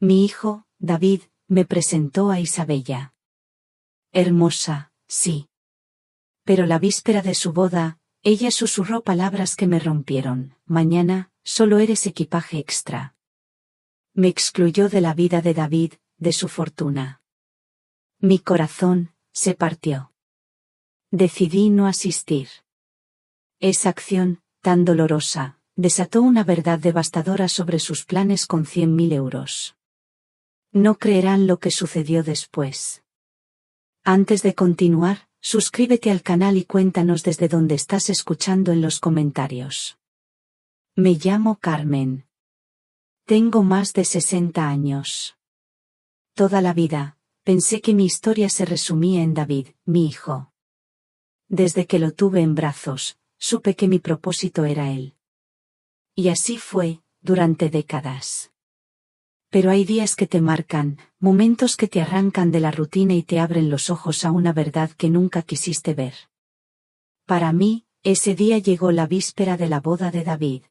Mi hijo, David, me presentó a Isabella. Hermosa, sí. Pero la víspera de su boda, ella susurró palabras que me rompieron. Mañana, solo eres equipaje extra. Me excluyó de la vida de David, de su fortuna. Mi corazón se partió. Decidí no asistir. Esa acción, tan dolorosa, desató una verdad devastadora sobre sus planes con 100.000 euros. No creerán lo que sucedió después. Antes de continuar, suscríbete al canal y cuéntanos desde dónde estás escuchando en los comentarios. Me llamo Carmen. Tengo más de 60 años. Toda la vida, pensé que mi historia se resumía en David, mi hijo. Desde que lo tuve en brazos, supe que mi propósito era él. Y así fue, durante décadas. Pero hay días que te marcan, momentos que te arrancan de la rutina y te abren los ojos a una verdad que nunca quisiste ver. Para mí, ese día llegó la víspera de la boda de David.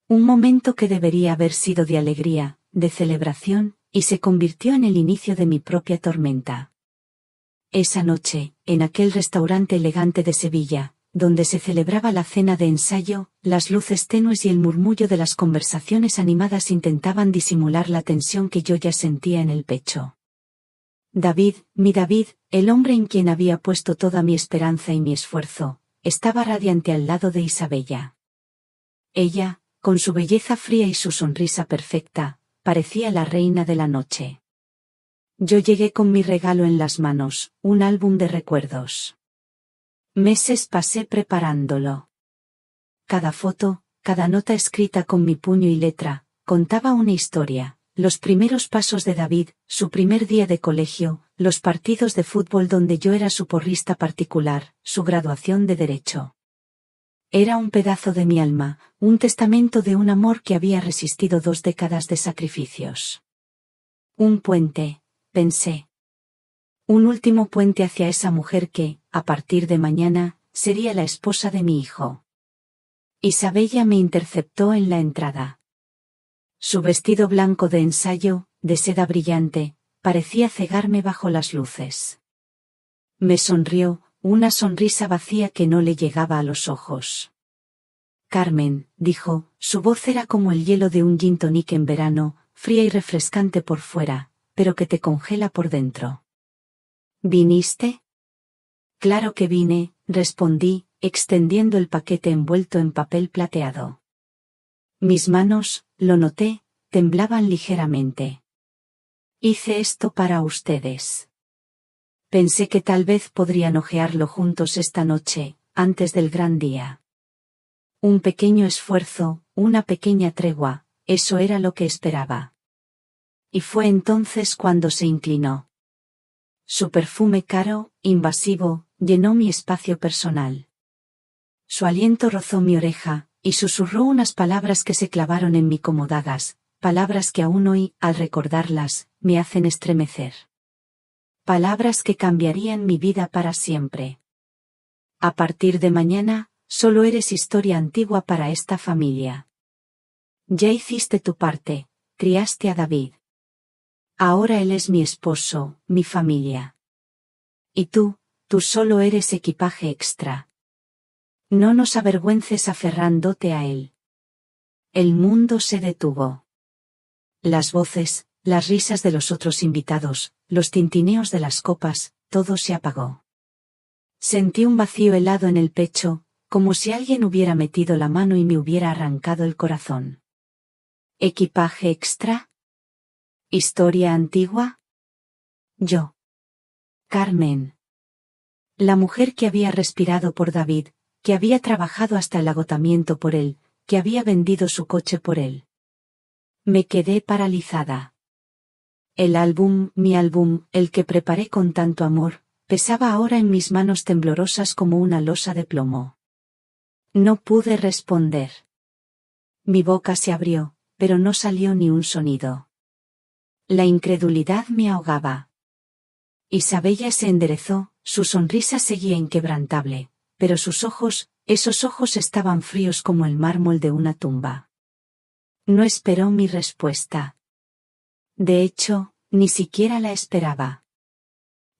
Un momento que debería haber sido de alegría, de celebración, y se convirtió en el inicio de mi propia tormenta. Esa noche, en aquel restaurante elegante de Sevilla, donde se celebraba la cena de ensayo, las luces tenues y el murmullo de las conversaciones animadas intentaban disimular la tensión que yo ya sentía en el pecho. David, mi David, el hombre en quien había puesto toda mi esperanza y mi esfuerzo, estaba radiante al lado de Isabella. Ella, con su belleza fría y su sonrisa perfecta, parecía la reina de la noche. Yo llegué con mi regalo en las manos, un álbum de recuerdos. Meses pasé preparándolo. Cada foto, cada nota escrita con mi puño y letra, contaba una historia: los primeros pasos de David, su primer día de colegio, los partidos de fútbol donde yo era su porrista particular, su graduación de Derecho. Era un pedazo de mi alma, un testamento de un amor que había resistido 2 décadas de sacrificios. Un puente, pensé. Un último puente hacia esa mujer que, a partir de mañana, sería la esposa de mi hijo. Isabella me interceptó en la entrada. Su vestido blanco de ensayo, de seda brillante, parecía cegarme bajo las luces. Me sonrió, una sonrisa vacía que no le llegaba a los ojos. Carmen, dijo, su voz era como el hielo de un gin tonic en verano, fría y refrescante por fuera, pero que te congela por dentro. ¿Viniste? Claro que vine, respondí, extendiendo el paquete envuelto en papel plateado. Mis manos, lo noté, temblaban ligeramente. Hice esto para ustedes. Pensé que tal vez podrían hojearlo juntos esta noche, antes del gran día. Un pequeño esfuerzo, una pequeña tregua, eso era lo que esperaba. Y fue entonces cuando se inclinó. Su perfume caro, invasivo, llenó mi espacio personal. Su aliento rozó mi oreja, y susurró unas palabras que se clavaron en mí como dagas, palabras que aún hoy, al recordarlas, me hacen estremecer. Palabras que cambiarían mi vida para siempre. A partir de mañana, solo eres historia antigua para esta familia. Ya hiciste tu parte, criaste a David. Ahora él es mi esposo, mi familia. Y tú solo eres equipaje extra. No nos avergüences aferrándote a él. El mundo se detuvo. Las voces, las risas de los otros invitados, los tintineos de las copas, todo se apagó. Sentí un vacío helado en el pecho, como si alguien hubiera metido la mano y me hubiera arrancado el corazón. ¿Equipaje extra? ¿Historia antigua? Yo. Carmen. La mujer que había respirado por David, que había trabajado hasta el agotamiento por él, que había vendido su coche por él. Me quedé paralizada. El álbum, mi álbum, el que preparé con tanto amor, pesaba ahora en mis manos temblorosas como una losa de plomo. No pude responder. Mi boca se abrió, pero no salió ni un sonido. La incredulidad me ahogaba. Isabella se enderezó, su sonrisa seguía inquebrantable, pero sus ojos, esos ojos estaban fríos como el mármol de una tumba. No esperó mi respuesta. De hecho, ni siquiera la esperaba.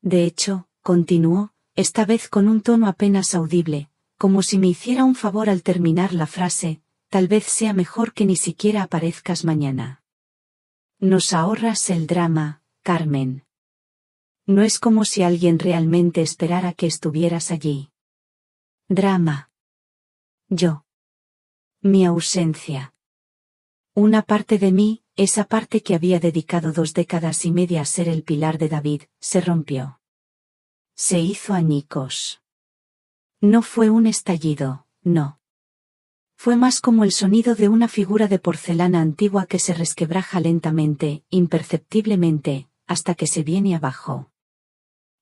De hecho, continuó, esta vez con un tono apenas audible, como si me hiciera un favor al terminar la frase, tal vez sea mejor que ni siquiera aparezcas mañana. Nos ahorras el drama, Carmen. No es como si alguien realmente esperara que estuvieras allí. Drama. Yo. Mi ausencia. Una parte de mí, esa parte que había dedicado 2 décadas y media a ser el pilar de David, se rompió. Se hizo añicos. No fue un estallido, no. Fue más como el sonido de una figura de porcelana antigua que se resquebraja lentamente, imperceptiblemente, hasta que se viene abajo.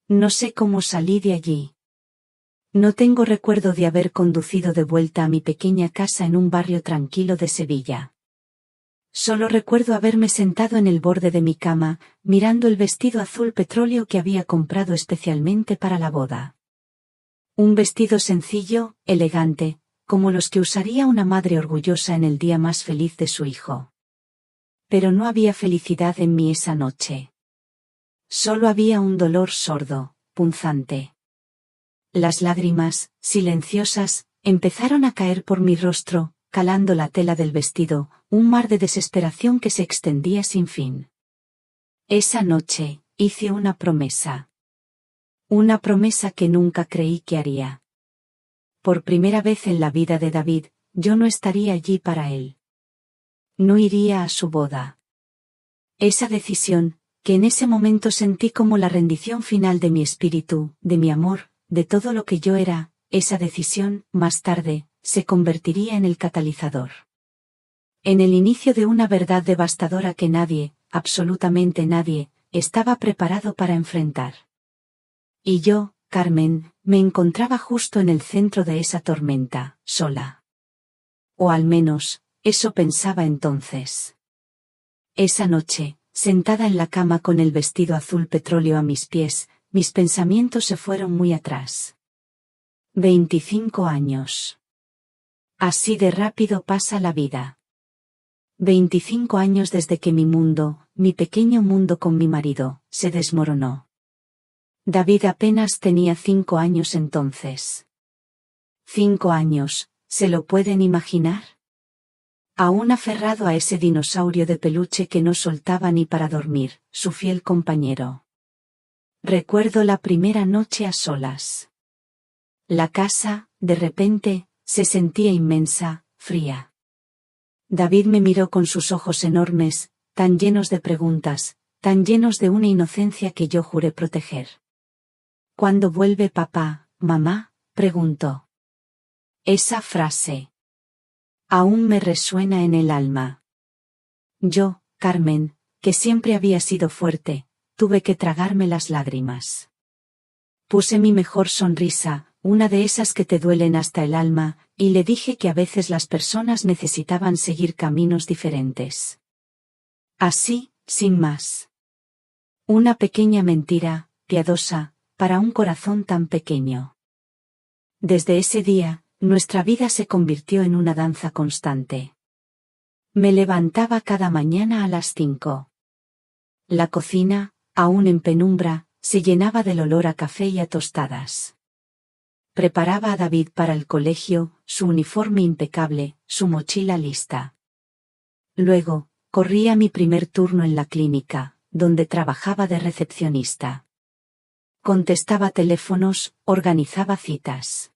No sé cómo salí de allí. No tengo recuerdo de haber conducido de vuelta a mi pequeña casa en un barrio tranquilo de Sevilla. Solo recuerdo haberme sentado en el borde de mi cama, mirando el vestido azul petróleo que había comprado especialmente para la boda. Un vestido sencillo, elegante, como los que usaría una madre orgullosa en el día más feliz de su hijo. Pero no había felicidad en mí esa noche. Solo había un dolor sordo, punzante. Las lágrimas, silenciosas, empezaron a caer por mi rostro, calando la tela del vestido, un mar de desesperación que se extendía sin fin. Esa noche, hice una promesa. Una promesa que nunca creí que haría. Por primera vez en la vida de David, yo no estaría allí para él. No iría a su boda. Esa decisión, que en ese momento sentí como la rendición final de mi espíritu, de mi amor, de todo lo que yo era, esa decisión, más tarde, se convertiría en el catalizador. En el inicio de una verdad devastadora que nadie, absolutamente nadie, estaba preparado para enfrentar. Y yo, Carmen, me encontraba justo en el centro de esa tormenta, sola. O al menos, eso pensaba entonces. Esa noche, sentada en la cama con el vestido azul petróleo a mis pies, mis pensamientos se fueron muy atrás. 25 años. Así de rápido pasa la vida. 25 años desde que mi mundo, mi pequeño mundo con mi marido, se desmoronó. David apenas tenía 5 años entonces. 5 años, ¿se lo pueden imaginar? Aún aferrado a ese dinosaurio de peluche que no soltaba ni para dormir, su fiel compañero. Recuerdo la primera noche a solas. La casa, de repente, se sentía inmensa, fría. David me miró con sus ojos enormes, tan llenos de preguntas, tan llenos de una inocencia que yo juré proteger. ¿Cuándo vuelve papá, mamá?, preguntó. Esa frase aún me resuena en el alma. Yo, Carmen, que siempre había sido fuerte, tuve que tragarme las lágrimas. Puse mi mejor sonrisa, una de esas que te duelen hasta el alma, y le dije que a veces las personas necesitaban seguir caminos diferentes. Así, sin más. Una pequeña mentira, piadosa, para un corazón tan pequeño. Desde ese día, nuestra vida se convirtió en una danza constante. Me levantaba cada mañana a las 5. La cocina, aún en penumbra, se llenaba del olor a café y a tostadas. Preparaba a David para el colegio, su uniforme impecable, su mochila lista. Luego, corría mi primer turno en la clínica, donde trabajaba de recepcionista. Contestaba teléfonos, organizaba citas.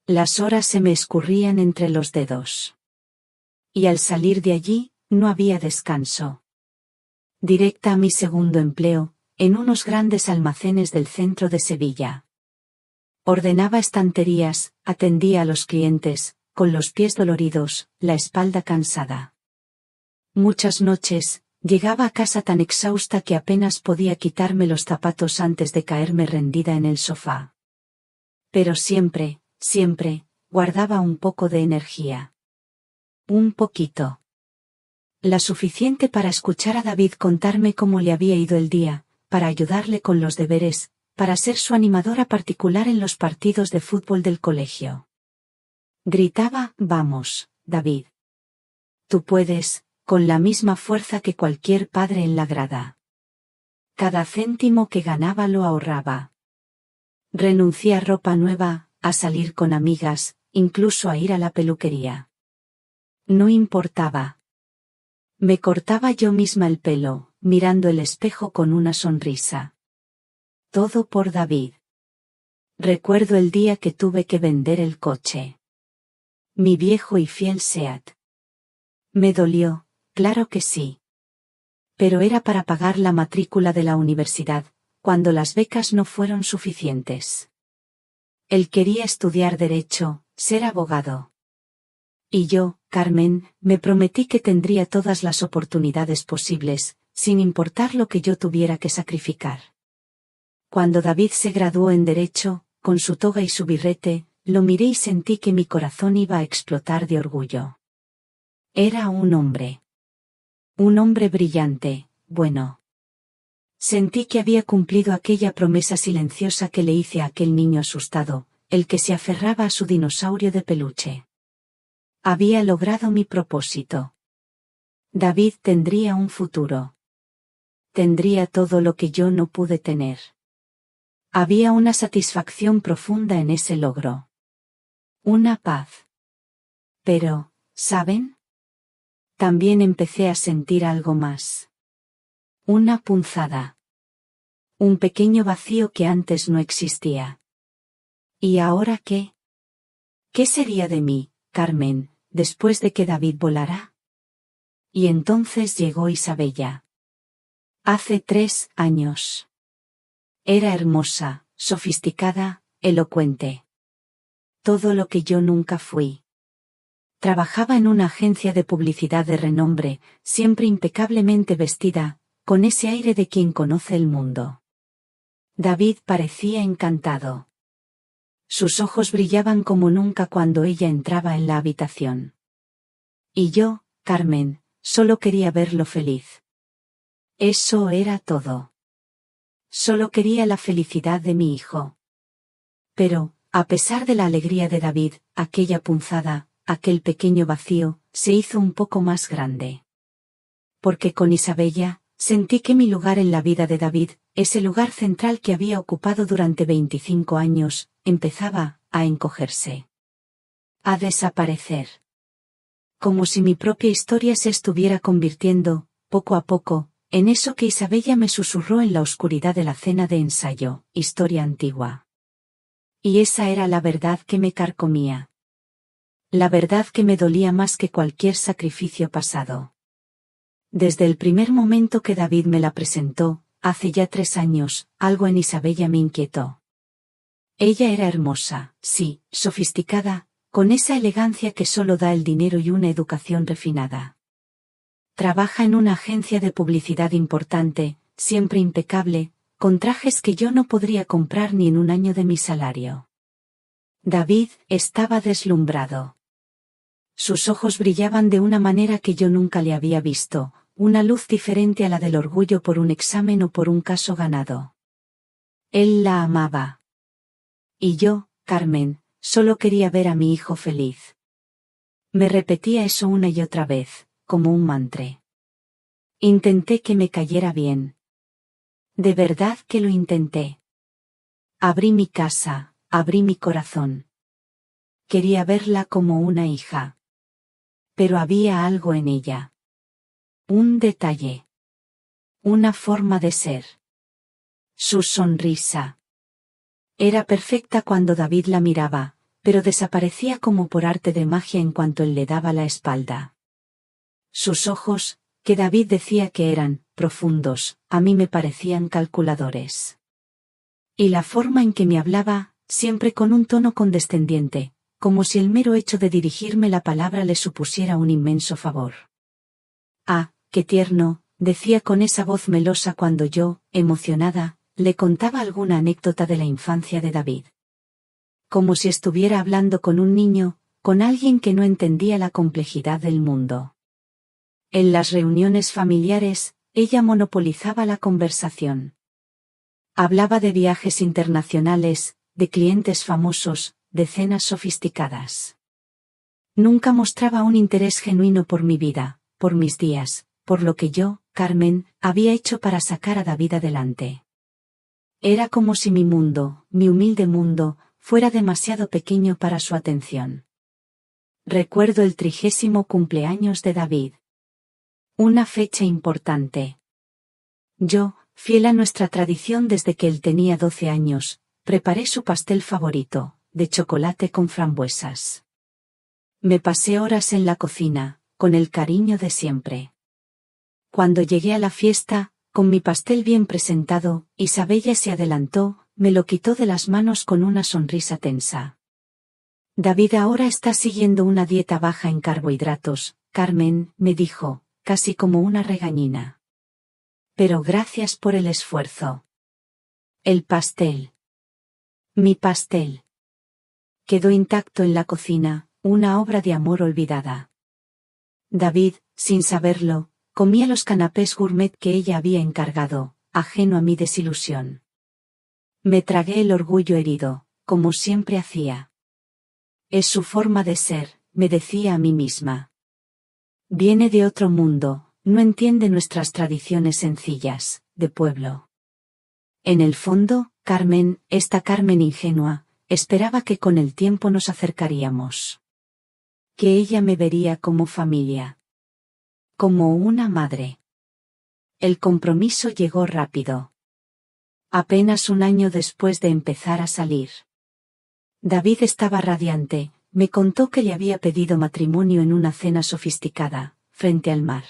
Las horas se me escurrían entre los dedos. Y al salir de allí, no había descanso. Directa a mi segundo empleo, en unos grandes almacenes del centro de Sevilla. Ordenaba estanterías, atendía a los clientes, con los pies doloridos, la espalda cansada. Muchas noches, llegaba a casa tan exhausta que apenas podía quitarme los zapatos antes de caerme rendida en el sofá. Pero siempre, guardaba un poco de energía. Un poquito. La suficiente para escuchar a David contarme cómo le había ido el día, para ayudarle con los deberes, para ser su animadora particular en los partidos de fútbol del colegio. Gritaba, vamos, David. Tú puedes, con la misma fuerza que cualquier padre en la grada. Cada céntimo que ganaba lo ahorraba. Renuncié a ropa nueva, a salir con amigas, incluso a ir a la peluquería. No importaba. Me cortaba yo misma el pelo, mirando el espejo con una sonrisa. Todo por David. Recuerdo el día que tuve que vender el coche. Mi viejo y fiel Seat. Me dolió, claro que sí. Pero era para pagar la matrícula de la universidad, cuando las becas no fueron suficientes. Él quería estudiar derecho, ser abogado. Y yo, Carmen, me prometí que tendría todas las oportunidades posibles, sin importar lo que yo tuviera que sacrificar. Cuando David se graduó en derecho, con su toga y su birrete, lo miré y sentí que mi corazón iba a explotar de orgullo. Era un hombre. Un hombre brillante, bueno. Sentí que había cumplido aquella promesa silenciosa que le hice a aquel niño asustado, el que se aferraba a su dinosaurio de peluche. Había logrado mi propósito. David tendría un futuro. Tendría todo lo que yo no pude tener. Había una satisfacción profunda en ese logro. Una paz. Pero, ¿saben? También empecé a sentir algo más. Una punzada. Un pequeño vacío que antes no existía. ¿Y ahora qué? ¿Qué sería de mí, Carmen, después de que David volara? Y entonces llegó Isabella. Hace 3 años. Era hermosa, sofisticada, elocuente. Todo lo que yo nunca fui. Trabajaba en una agencia de publicidad de renombre, siempre impecablemente vestida, con ese aire de quien conoce el mundo. David parecía encantado. Sus ojos brillaban como nunca cuando ella entraba en la habitación. Y yo, Carmen, solo quería verlo feliz. Eso era todo. Solo quería la felicidad de mi hijo. Pero, a pesar de la alegría de David, aquella punzada, aquel pequeño vacío, se hizo un poco más grande. Porque con Isabella, sentí que mi lugar en la vida de David, ese lugar central que había ocupado durante 25 años, empezaba a encogerse. A desaparecer. Como si mi propia historia se estuviera convirtiendo, poco a poco, en eso que Isabella me susurró en la oscuridad de la cena de ensayo, historia antigua. Y esa era la verdad que me carcomía. La verdad que me dolía más que cualquier sacrificio pasado. Desde el primer momento que David me la presentó, hace ya 3 años, algo en Isabella me inquietó. Ella era hermosa, sí, sofisticada, con esa elegancia que solo da el dinero y una educación refinada. Trabaja en una agencia de publicidad importante, siempre impecable, con trajes que yo no podría comprar ni en un año de mi salario. David estaba deslumbrado. Sus ojos brillaban de una manera que yo nunca le había visto, una luz diferente a la del orgullo por un examen o por un caso ganado. Él la amaba. Y yo, Carmen, solo quería ver a mi hijo feliz. Me repetía eso una y otra vez, como un mantra. Intenté que me cayera bien. De verdad que lo intenté. Abrí mi casa, abrí mi corazón. Quería verla como una hija. Pero había algo en ella. Un detalle. Una forma de ser. Su sonrisa. Era perfecta cuando David la miraba, pero desaparecía como por arte de magia en cuanto él le daba la espalda. Sus ojos, que David decía que eran profundos, a mí me parecían calculadores. Y la forma en que me hablaba, siempre con un tono condescendiente, como si el mero hecho de dirigirme la palabra le supusiera un inmenso favor. Ah, qué tierno, decía con esa voz melosa cuando yo, emocionada, le contaba alguna anécdota de la infancia de David. Como si estuviera hablando con un niño, con alguien que no entendía la complejidad del mundo. En las reuniones familiares, ella monopolizaba la conversación. Hablaba de viajes internacionales, de clientes famosos, de cenas sofisticadas. Nunca mostraba un interés genuino por mi vida, por mis días, por lo que yo, Carmen, había hecho para sacar a David adelante. Era como si mi mundo, mi humilde mundo, fuera demasiado pequeño para su atención. Recuerdo el 30º cumpleaños de David. Una fecha importante. Yo, fiel a nuestra tradición desde que él tenía 12 años, preparé su pastel favorito, de chocolate con frambuesas. Me pasé horas en la cocina, con el cariño de siempre. Cuando llegué a la fiesta, con mi pastel bien presentado, Isabella se adelantó, me lo quitó de las manos con una sonrisa tensa. David ahora está siguiendo una dieta baja en carbohidratos, Carmen, me dijo, casi como una regañina. Pero gracias por el esfuerzo. El pastel. Mi pastel. Quedó intacto en la cocina, una obra de amor olvidada. David, sin saberlo, comía los canapés gourmet que ella había encargado, ajeno a mi desilusión. Me tragué el orgullo herido, como siempre hacía. Es su forma de ser, me decía a mí misma. Viene de otro mundo, no entiende nuestras tradiciones sencillas, de pueblo. En el fondo, Carmen, esta Carmen ingenua, esperaba que con el tiempo nos acercaríamos. Que ella me vería como familia. Como una madre. El compromiso llegó rápido. Apenas un año después de empezar a salir. David estaba radiante, me contó que le había pedido matrimonio en una cena sofisticada, frente al mar.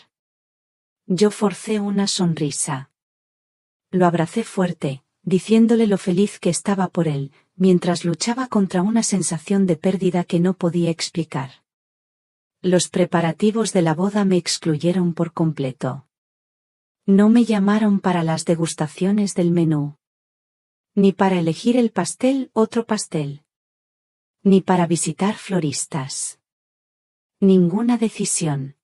Yo forcé una sonrisa. Lo abracé fuerte, diciéndole lo feliz que estaba por él, mientras luchaba contra una sensación de pérdida que no podía explicar. Los preparativos de la boda me excluyeron por completo. No me llamaron para las degustaciones del menú. Ni para elegir el pastel, otro pastel. Ni para visitar floristas. Ninguna decisión.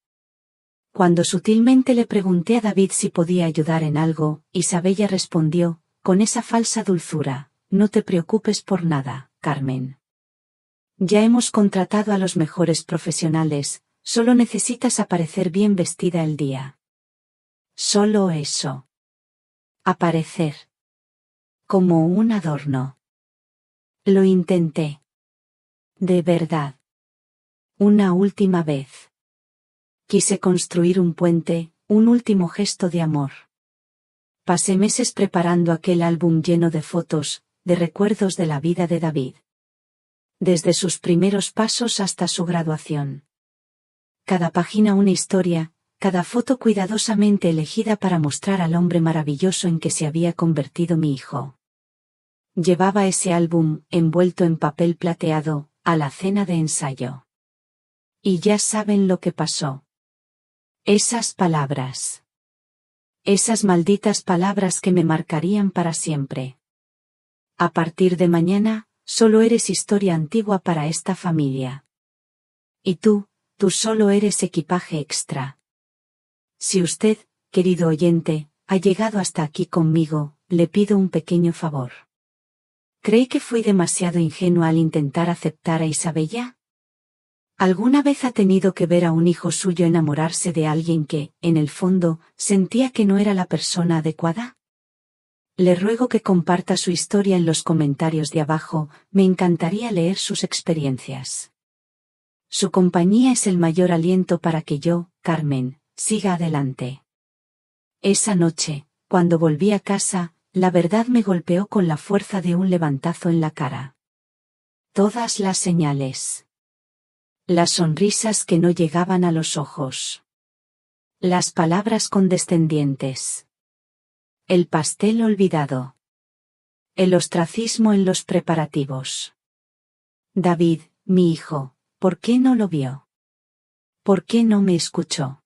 Cuando sutilmente le pregunté a David si podía ayudar en algo, Isabella respondió, con esa falsa dulzura, no te preocupes por nada, Carmen. Ya hemos contratado a los mejores profesionales, solo necesitas aparecer bien vestida el día. Solo eso. Aparecer. Como un adorno. Lo intenté. De verdad. Una última vez. Quise construir un puente, un último gesto de amor. Pasé meses preparando aquel álbum lleno de fotos, de recuerdos de la vida de David. Desde sus primeros pasos hasta su graduación. Cada página una historia, cada foto cuidadosamente elegida para mostrar al hombre maravilloso en que se había convertido mi hijo. Llevaba ese álbum, envuelto en papel plateado, a la cena de ensayo. Y ya saben lo que pasó. Esas palabras. Esas malditas palabras que me marcarían para siempre. A partir de mañana, solo eres historia antigua para esta familia. Y tú solo eres equipaje extra. Si usted, querido oyente, ha llegado hasta aquí conmigo, le pido un pequeño favor. ¿Cree que fui demasiado ingenua al intentar aceptar a Isabella? ¿Alguna vez ha tenido que ver a un hijo suyo enamorarse de alguien que, en el fondo, sentía que no era la persona adecuada? Le ruego que comparta su historia en los comentarios de abajo, me encantaría leer sus experiencias. Su compañía es el mayor aliento para que yo, Carmen, siga adelante. Esa noche, cuando volví a casa, la verdad me golpeó con la fuerza de un levantazo en la cara. Todas las señales. Las sonrisas que no llegaban a los ojos. Las palabras condescendientes. El pastel olvidado. El ostracismo en los preparativos. David, mi hijo, ¿por qué no lo vio? ¿Por qué no me escuchó?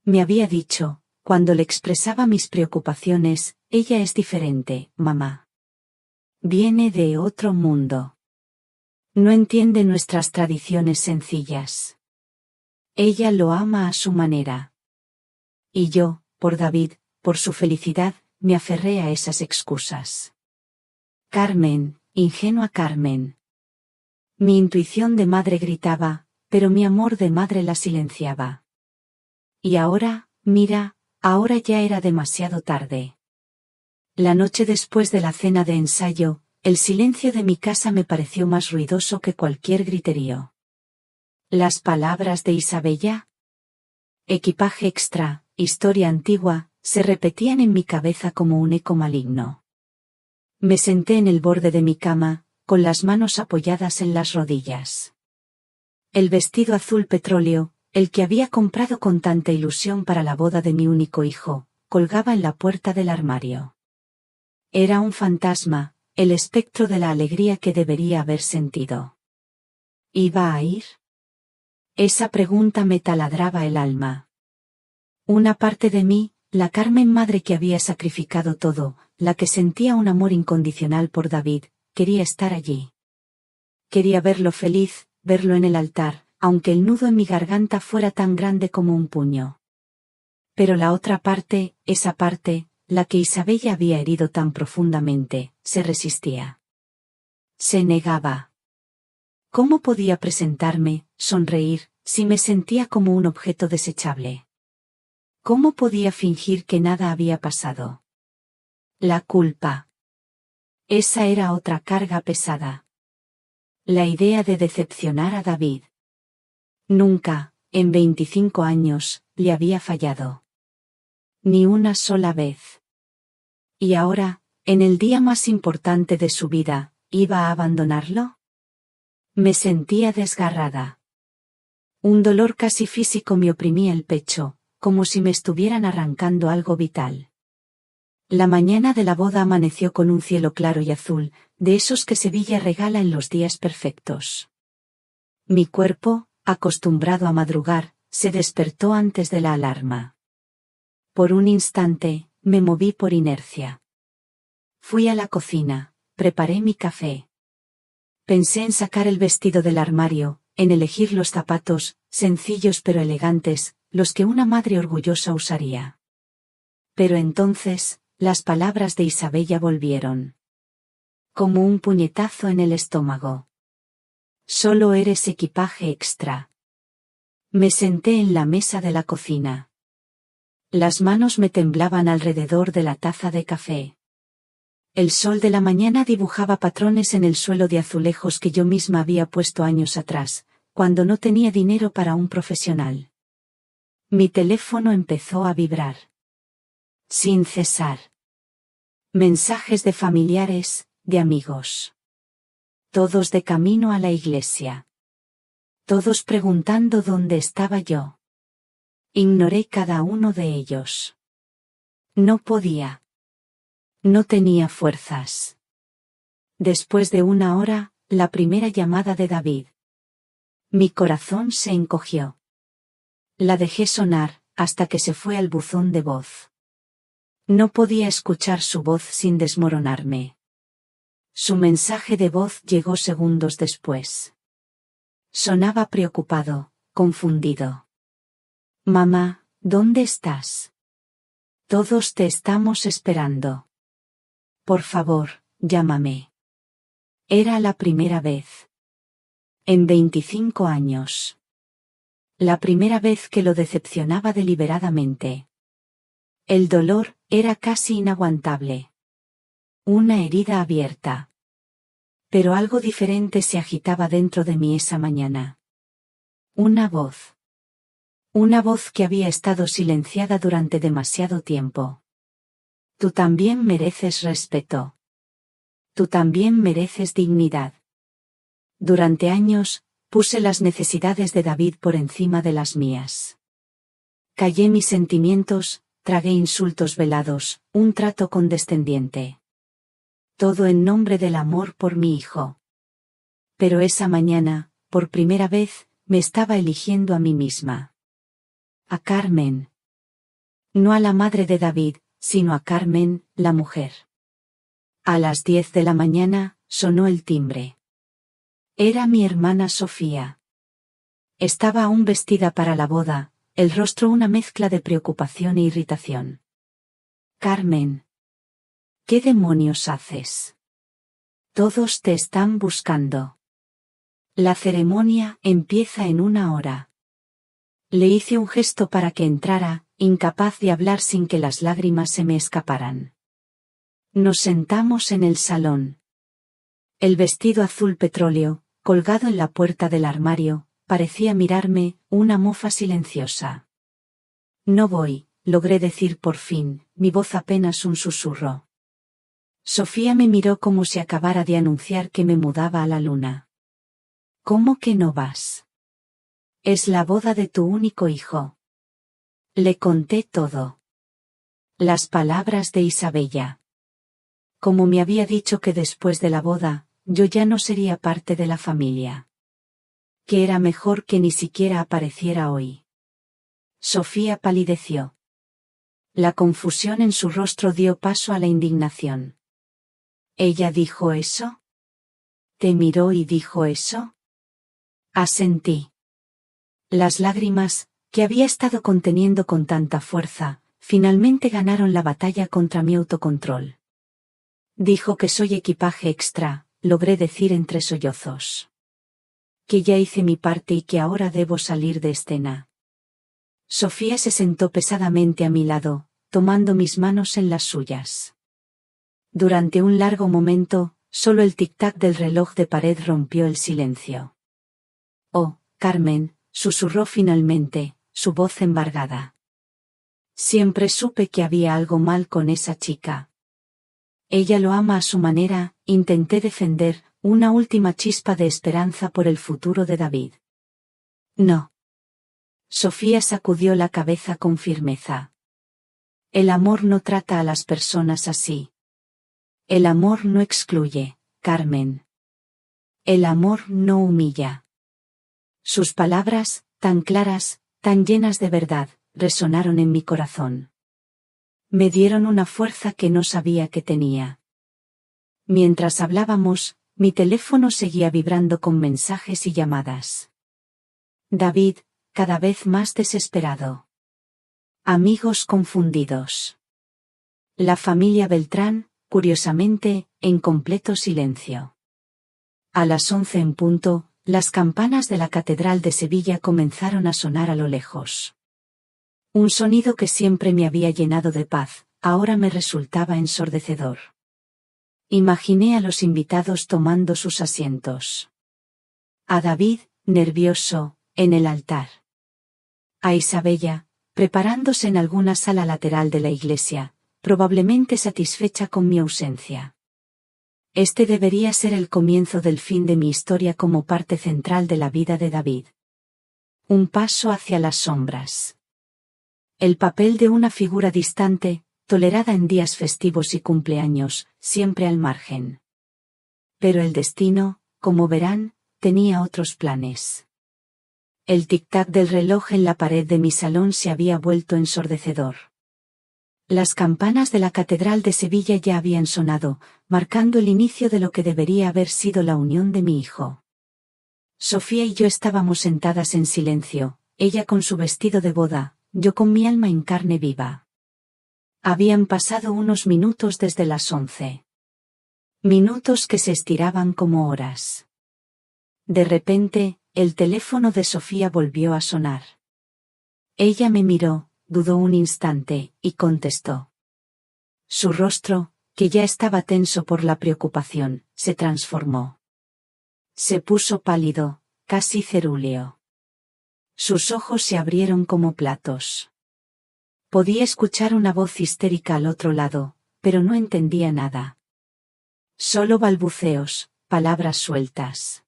Me había dicho, cuando le expresaba mis preocupaciones, ella es diferente, mamá. Viene de otro mundo. No entiende nuestras tradiciones sencillas. Ella lo ama a su manera. Y yo, por David, por su felicidad, me aferré a esas excusas. Carmen, ingenua Carmen. Mi intuición de madre gritaba, pero mi amor de madre la silenciaba. Y ahora, mira, ahora ya era demasiado tarde. La noche después de la cena de ensayo, el silencio de mi casa me pareció más ruidoso que cualquier griterío. Las palabras de Isabella, equipaje extra, historia antigua, se repetían en mi cabeza como un eco maligno. Me senté en el borde de mi cama, con las manos apoyadas en las rodillas. El vestido azul petróleo, el que había comprado con tanta ilusión para la boda de mi único hijo, colgaba en la puerta del armario. Era un fantasma, el espectro de la alegría que debería haber sentido. ¿Iba a ir? Esa pregunta me taladraba el alma. Una parte de mí, la Carmen madre que había sacrificado todo, la que sentía un amor incondicional por David, quería estar allí. Quería verlo feliz, verlo en el altar, aunque el nudo en mi garganta fuera tan grande como un puño. Pero la otra parte, esa parte, la que Isabella había herido tan profundamente, se resistía. Se negaba. ¿Cómo podía presentarme, sonreír, si me sentía como un objeto desechable? ¿Cómo podía fingir que nada había pasado? La culpa. Esa era otra carga pesada. La idea de decepcionar a David. Nunca, en 25 años, le había fallado. Ni una sola vez. Y ahora, en el día más importante de su vida, ¿iba a abandonarlo? Me sentía desgarrada. Un dolor casi físico me oprimía el pecho, como si me estuvieran arrancando algo vital. La mañana de la boda amaneció con un cielo claro y azul, de esos que Sevilla regala en los días perfectos. Mi cuerpo, acostumbrado a madrugar, se despertó antes de la alarma. Por un instante, me moví por inercia. Fui a la cocina, preparé mi café. Pensé en sacar el vestido del armario, en elegir los zapatos, sencillos pero elegantes, los que una madre orgullosa usaría. Pero entonces, las palabras de Isabella volvieron. Como un puñetazo en el estómago. Solo eres equipaje extra. Me senté en la mesa de la cocina. Las manos me temblaban alrededor de la taza de café. El sol de la mañana dibujaba patrones en el suelo de azulejos que yo misma había puesto años atrás, cuando no tenía dinero para un profesional. Mi teléfono empezó a vibrar. Sin cesar. Mensajes de familiares, de amigos. Todos de camino a la iglesia. Todos preguntando dónde estaba yo. Ignoré cada uno de ellos. No podía. No tenía fuerzas. Después de una hora, la primera llamada de David. Mi corazón se encogió. La dejé sonar, hasta que se fue al buzón de voz. No podía escuchar su voz sin desmoronarme. Su mensaje de voz llegó segundos después. Sonaba preocupado, confundido. Mamá, ¿dónde estás? Todos te estamos esperando. Por favor, llámame. Era la primera vez. En 25 años. La primera vez que lo decepcionaba deliberadamente. El dolor era casi inaguantable. Una herida abierta. Pero algo diferente se agitaba dentro de mí esa mañana. Una voz. Una voz que había estado silenciada durante demasiado tiempo. Tú también mereces respeto. Tú también mereces dignidad. Durante años, puse las necesidades de David por encima de las mías. Callé mis sentimientos, tragué insultos velados, un trato condescendiente. Todo en nombre del amor por mi hijo. Pero esa mañana, por primera vez, me estaba eligiendo a mí misma. A Carmen. No a la madre de David, sino a Carmen, la mujer. A las 10 de la mañana, sonó el timbre. Era mi hermana Sofía. Estaba aún vestida para la boda, el rostro una mezcla de preocupación e irritación. Carmen. ¿Qué demonios haces? Todos te están buscando. La ceremonia empieza en 1 hora. Le hice un gesto para que entrara, incapaz de hablar sin que las lágrimas se me escaparan. Nos sentamos en el salón. El vestido azul petróleo, colgado en la puerta del armario, parecía mirarme, una mofa silenciosa. No voy, logré decir por fin, mi voz apenas un susurro. Sofía me miró como si acabara de anunciar que me mudaba a la luna. ¿Cómo que no vas? Es la boda de tu único hijo. Le conté todo. Las palabras de Isabella. Como me había dicho que después de la boda, yo ya no sería parte de la familia. Que era mejor que ni siquiera apareciera hoy. Sofía palideció. La confusión en su rostro dio paso a la indignación. ¿Ella dijo eso? ¿Te miró y dijo eso? Asentí. Las lágrimas, que había estado conteniendo con tanta fuerza, finalmente ganaron la batalla contra mi autocontrol. Dijo que soy equipaje extra, logré decir entre sollozos. Que ya hice mi parte y que ahora debo salir de escena. Sofía se sentó pesadamente a mi lado, tomando mis manos en las suyas. Durante un largo momento, solo el tic-tac del reloj de pared rompió el silencio. Oh, Carmen, susurró finalmente, su voz embargada. Siempre supe que había algo mal con esa chica. Ella lo ama a su manera, intenté defender, una última chispa de esperanza por el futuro de David. No. Sofía sacudió la cabeza con firmeza. El amor no trata a las personas así. El amor no excluye, Carmen. El amor no humilla. Sus palabras, tan claras, tan llenas de verdad, resonaron en mi corazón. Me dieron una fuerza que no sabía que tenía. Mientras hablábamos, mi teléfono seguía vibrando con mensajes y llamadas. David, cada vez más desesperado. Amigos confundidos. La familia Beltrán, curiosamente, en completo silencio. A las 11 en punto, las campanas de la Catedral de Sevilla comenzaron a sonar a lo lejos. Un sonido que siempre me había llenado de paz, ahora me resultaba ensordecedor. Imaginé a los invitados tomando sus asientos. A David, nervioso, en el altar. A Isabella, preparándose en alguna sala lateral de la iglesia, probablemente satisfecha con mi ausencia. Este debería ser el comienzo del fin de mi historia como parte central de la vida de David. Un paso hacia las sombras. El papel de una figura distante, tolerada en días festivos y cumpleaños, siempre al margen. Pero el destino, como verán, tenía otros planes. El tic-tac del reloj en la pared de mi salón se había vuelto ensordecedor. Las campanas de la Catedral de Sevilla ya habían sonado, marcando el inicio de lo que debería haber sido la unión de mi hijo. Sofía y yo estábamos sentadas en silencio, ella con su vestido de boda, yo con mi alma en carne viva. Habían pasado unos minutos desde las 11. Minutos que se estiraban como horas. De repente, el teléfono de Sofía volvió a sonar. Ella me miró, dudó un instante, y contestó. Su rostro, que ya estaba tenso por la preocupación, se transformó. Se puso pálido, casi cerúleo. Sus ojos se abrieron como platos. Podía escuchar una voz histérica al otro lado, pero no entendía nada. Solo balbuceos, palabras sueltas.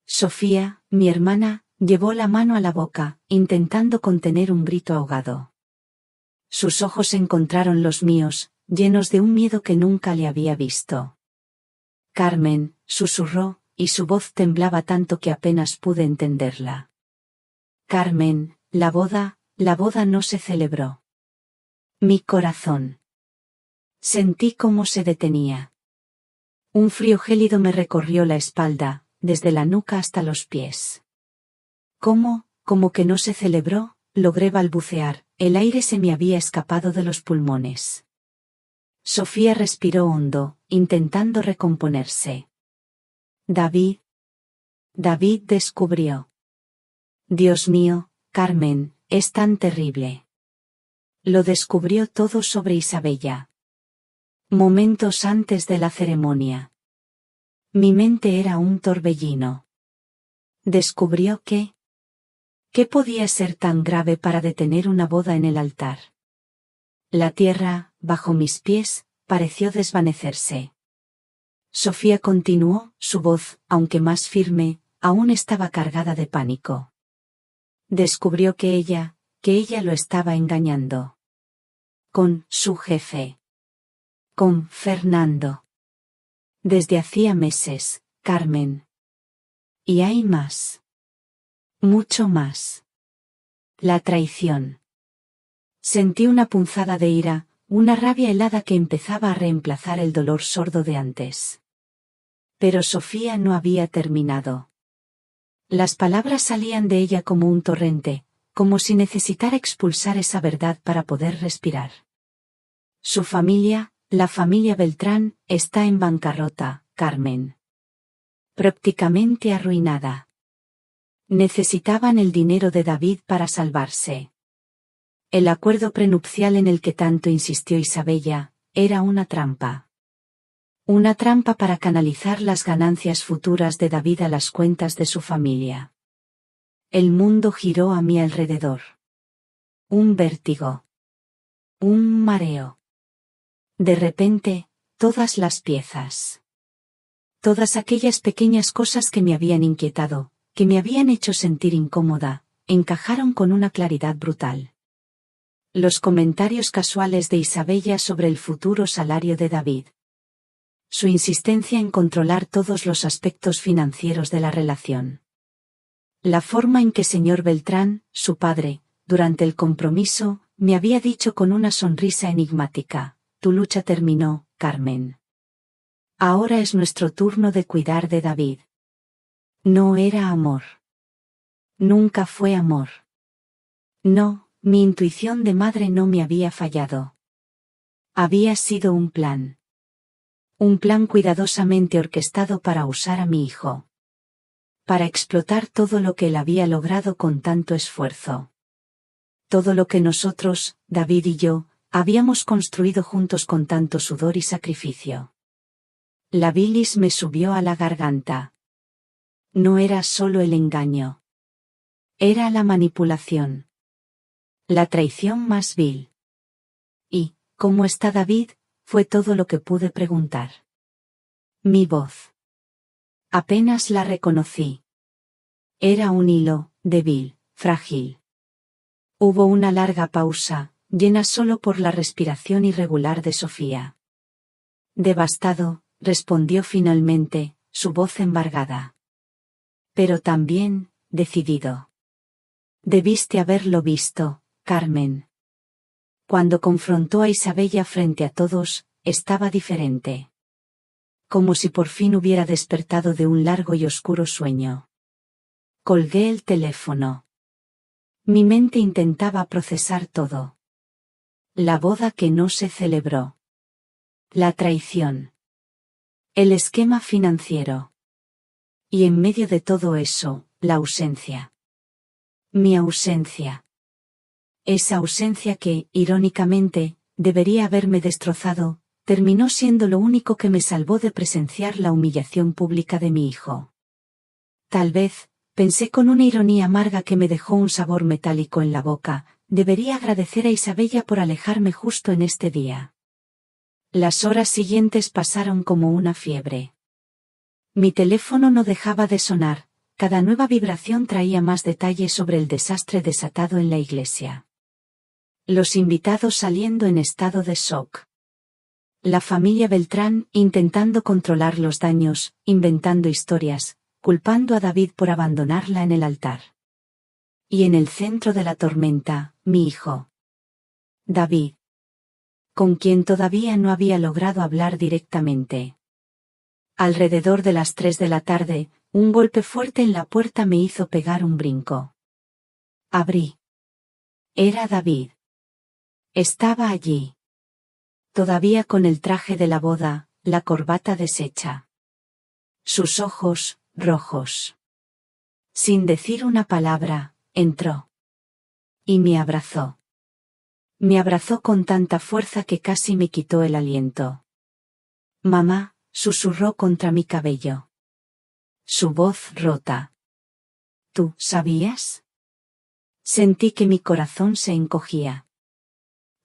Sofía, mi hermana, llevó la mano a la boca, intentando contener un grito ahogado. Sus ojos encontraron los míos, llenos de un miedo que nunca le había visto. Carmen, susurró, y su voz temblaba tanto que apenas pude entenderla. Carmen, la boda no se celebró. Mi corazón. Sentí cómo se detenía. Un frío gélido me recorrió la espalda, desde la nuca hasta los pies. ¿Cómo que no se celebró? Logré balbucear, el aire se me había escapado de los pulmones. Sofía respiró hondo, intentando recomponerse. David descubrió. Dios mío, Carmen, es tan terrible. Lo descubrió todo sobre Isabella. Momentos antes de la ceremonia. Mi mente era un torbellino. Descubrió que... ¿Qué podía ser tan grave para detener una boda en el altar? La tierra, bajo mis pies, pareció desvanecerse. Sofía continuó, su voz, aunque más firme, aún estaba cargada de pánico. Descubrió que ella lo estaba engañando. Con su jefe. Con Fernando. Desde hacía meses, Carmen. Y hay más. Mucho más. La traición. Sentí una punzada de ira, una rabia helada que empezaba a reemplazar el dolor sordo de antes. Pero Sofía no había terminado. Las palabras salían de ella como un torrente, como si necesitara expulsar esa verdad para poder respirar. Su familia, la familia Beltrán, está en bancarrota, Carmen. Prácticamente arruinada. Necesitaban el dinero de David para salvarse. El acuerdo prenupcial en el que tanto insistió Isabella, era una trampa. Una trampa para canalizar las ganancias futuras de David a las cuentas de su familia. El mundo giró a mi alrededor. Un vértigo. Un mareo. De repente, todas las piezas. Todas aquellas pequeñas cosas que me habían inquietado, que me habían hecho sentir incómoda, encajaron con una claridad brutal. Los comentarios casuales de Isabella sobre el futuro salario de David. Su insistencia en controlar todos los aspectos financieros de la relación. La forma en que señor Beltrán, su padre, durante el compromiso, me había dicho con una sonrisa enigmática: tu lucha terminó, Carmen. Ahora es nuestro turno de cuidar de David. No era amor. Nunca fue amor. No, mi intuición de madre no me había fallado. Había sido un plan. Un plan cuidadosamente orquestado para usar a mi hijo. Para explotar todo lo que él había logrado con tanto esfuerzo. Todo lo que nosotros, David y yo, habíamos construido juntos con tanto sudor y sacrificio. La bilis me subió a la garganta. No era solo el engaño. Era la manipulación. La traición más vil. ¿Y cómo está David? Fue todo lo que pude preguntar. Mi voz. Apenas la reconocí. Era un hilo, débil, frágil. Hubo una larga pausa, llena solo por la respiración irregular de Sofía. Devastado, respondió finalmente, su voz embargada. Pero también, decidido. Debiste haberlo visto, Carmen. Cuando confrontó a Isabella frente a todos, estaba diferente. Como si por fin hubiera despertado de un largo y oscuro sueño. Colgué el teléfono. Mi mente intentaba procesar todo. La boda que no se celebró. La traición. El esquema financiero. Y en medio de todo eso, la ausencia. Mi ausencia. Esa ausencia que, irónicamente, debería haberme destrozado, terminó siendo lo único que me salvó de presenciar la humillación pública de mi hijo. Tal vez, pensé con una ironía amarga que me dejó un sabor metálico en la boca, debería agradecer a Isabella por alejarme justo en este día. Las horas siguientes pasaron como una fiebre. Mi teléfono no dejaba de sonar, cada nueva vibración traía más detalles sobre el desastre desatado en la iglesia. Los invitados saliendo en estado de shock. La familia Beltrán intentando controlar los daños, inventando historias, culpando a David por abandonarla en el altar. Y en el centro de la tormenta, mi hijo. David. Con quien todavía no había logrado hablar directamente. Alrededor de las 3 de la tarde, un golpe fuerte en la puerta me hizo pegar un brinco. Abrí. Era David. Estaba allí. Todavía con el traje de la boda, la corbata deshecha. Sus ojos, rojos. Sin decir una palabra, entró. y me abrazó. Me abrazó con tanta fuerza que casi me quitó el aliento. Mamá, susurró contra mi cabello. Su voz rota. ¿Tú sabías? Sentí que mi corazón se encogía.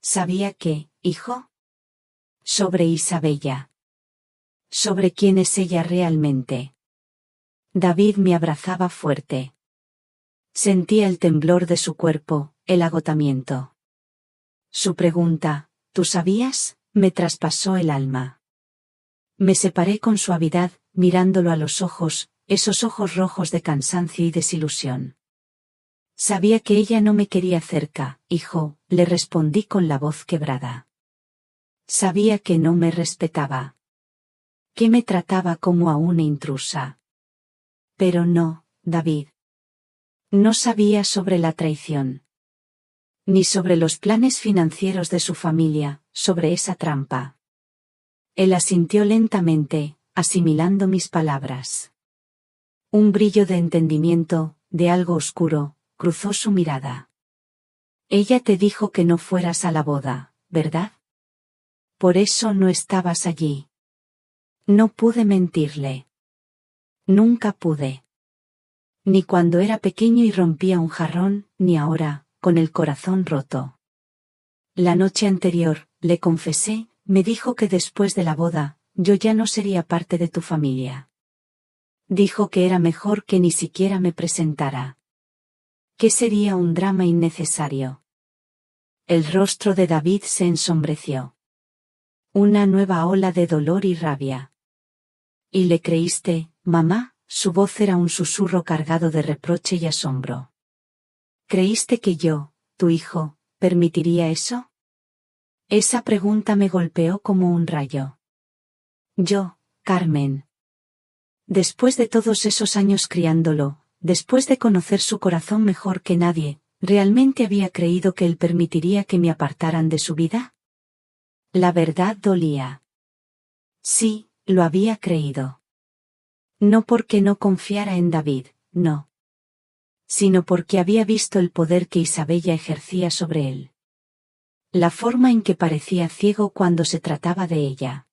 ¿Sabía qué, hijo? Sobre Isabella. Sobre quién es ella realmente. David me abrazaba fuerte. Sentía el temblor de su cuerpo, el agotamiento. Su pregunta, ¿tú sabías?, me traspasó el alma. Me separé con suavidad, mirándolo a los ojos, esos ojos rojos de cansancio y desilusión. Sabía que ella no me quería cerca, hijo, le respondí con la voz quebrada. Sabía que no me respetaba. Que me trataba como a una intrusa. Pero no, David. No sabía sobre la traición. Ni sobre los planes financieros de su familia, sobre esa trampa. Él asintió lentamente, asimilando mis palabras. Un brillo de entendimiento, de algo oscuro, cruzó su mirada. Ella te dijo que no fueras a la boda, ¿verdad? Por eso no estabas allí. No pude mentirle. Nunca pude. Ni cuando era pequeño y rompía un jarrón, ni ahora, con el corazón roto. La noche anterior, le confesé, me dijo que después de la boda, yo ya no sería parte de tu familia. Dijo que era mejor que ni siquiera me presentara. Que sería un drama innecesario. El rostro de David se ensombreció. Una nueva ola de dolor y rabia. ¿Y le creíste, mamá? Su voz era un susurro cargado de reproche y asombro. ¿Creíste que yo, tu hijo, permitiría eso? Esa pregunta me golpeó como un rayo. Yo, Carmen. Después de todos esos años criándolo, después de conocer su corazón mejor que nadie, ¿realmente había creído que él permitiría que me apartaran de su vida? La verdad dolía. Sí, lo había creído. No porque no confiara en David, no. Sino porque había visto el poder que Isabella ejercía sobre él. La forma en que parecía ciego cuando se trataba de ella.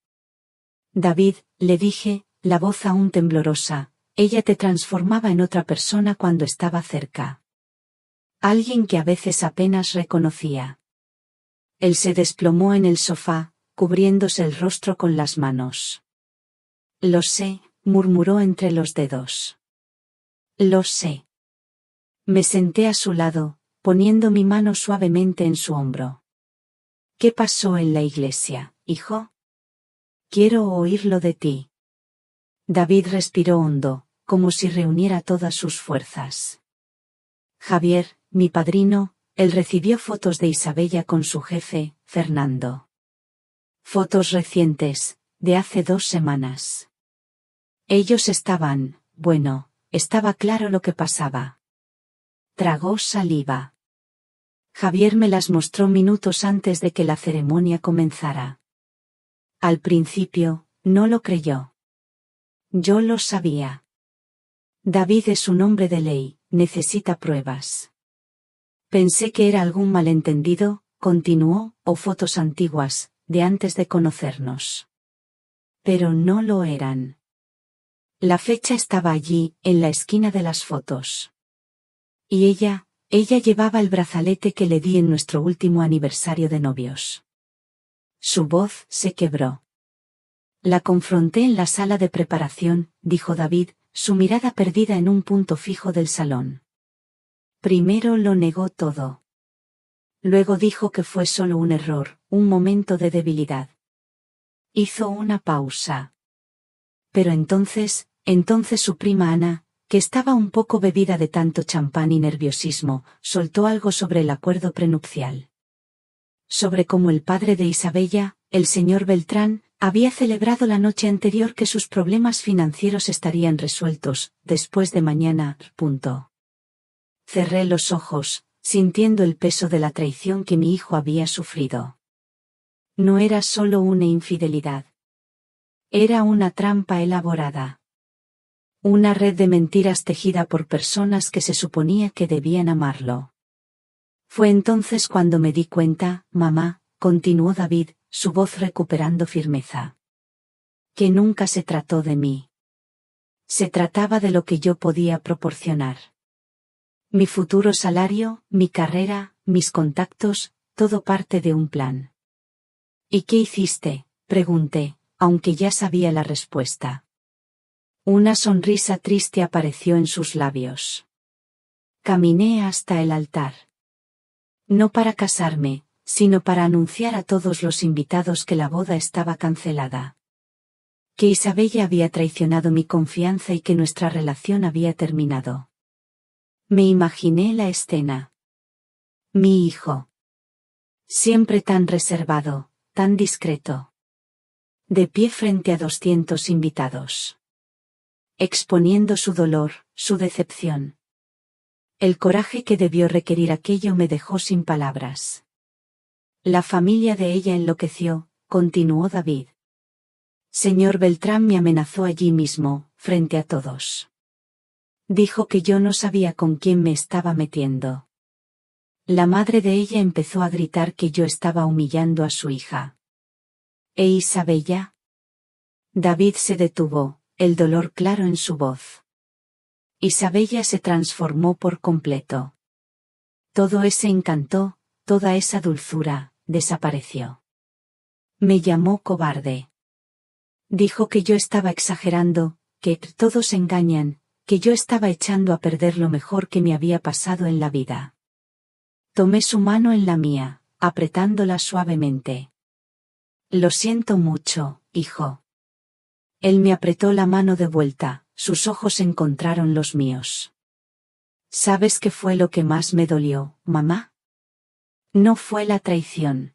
David, le dije, la voz aún temblorosa, ella te transformaba en otra persona cuando estaba cerca. Alguien que a veces apenas reconocía. Él se desplomó en el sofá, cubriéndose el rostro con las manos. Lo sé, murmuró entre los dedos. Lo sé. Me senté a su lado, poniendo mi mano suavemente en su hombro. ¿Qué pasó en la iglesia, hijo? Quiero oírlo de ti. David respiró hondo, como si reuniera todas sus fuerzas. Javier, mi padrino, él recibió fotos de Isabella con su jefe, Fernando. Fotos recientes, de hace 2 semanas. Ellos estaban, bueno, estaba claro lo que pasaba. Tragó saliva. Javier me las mostró minutos antes de que la ceremonia comenzara. Al principio, no lo creyó. Yo lo sabía. David es un hombre de ley, necesita pruebas. Pensé que era algún malentendido, continuó, o fotos antiguas, de antes de conocernos. Pero no lo eran. La fecha estaba allí, en la esquina de las fotos. Y ella llevaba el brazalete que le di en nuestro último aniversario de novios. Su voz se quebró. La confronté en la sala de preparación, dijo David, su mirada perdida en un punto fijo del salón. Primero lo negó todo. Luego dijo que fue solo un error, un momento de debilidad. Hizo una pausa. Pero entonces su prima Ana, que estaba un poco bebida de tanto champán y nerviosismo, soltó algo sobre el acuerdo prenupcial. Sobre cómo el padre de Isabella, el señor Beltrán, había celebrado la noche anterior que sus problemas financieros estarían resueltos, después de mañana, punto. Cerré los ojos, sintiendo el peso de la traición que mi hijo había sufrido. No era solo una infidelidad. Era una trampa elaborada. Una red de mentiras tejida por personas que se suponía que debían amarlo. Fue entonces cuando me di cuenta, mamá, continuó David, su voz recuperando firmeza. Que nunca se trató de mí. Se trataba de lo que yo podía proporcionar. Mi futuro salario, mi carrera, mis contactos, todo parte de un plan. ¿Y qué hiciste?, pregunté, aunque ya sabía la respuesta. Una sonrisa triste apareció en sus labios. Caminé hasta el altar. No para casarme, sino para anunciar a todos los invitados que la boda estaba cancelada. Que Isabella había traicionado mi confianza y que nuestra relación había terminado. Me imaginé la escena. Mi hijo. Siempre tan reservado, tan discreto. De pie frente a 200 invitados. Exponiendo su dolor, su decepción. El coraje que debió requerir aquello me dejó sin palabras. La familia de ella enloqueció, continuó David. Señor Beltrán me amenazó allí mismo, frente a todos. Dijo que yo no sabía con quién me estaba metiendo. La madre de ella empezó a gritar que yo estaba humillando a su hija. ¿E Isabella? David se detuvo, el dolor claro en su voz. Isabella se transformó por completo. Todo ese encanto, toda esa dulzura, desapareció. Me llamó cobarde. Dijo que yo estaba exagerando, que todos engañan, que yo estaba echando a perder lo mejor que me había pasado en la vida. Tomé su mano en la mía, apretándola suavemente. Lo siento mucho, hijo. Él me apretó la mano de vuelta, sus ojos encontraron los míos. ¿Sabes qué fue lo que más me dolió, mamá? No fue la traición.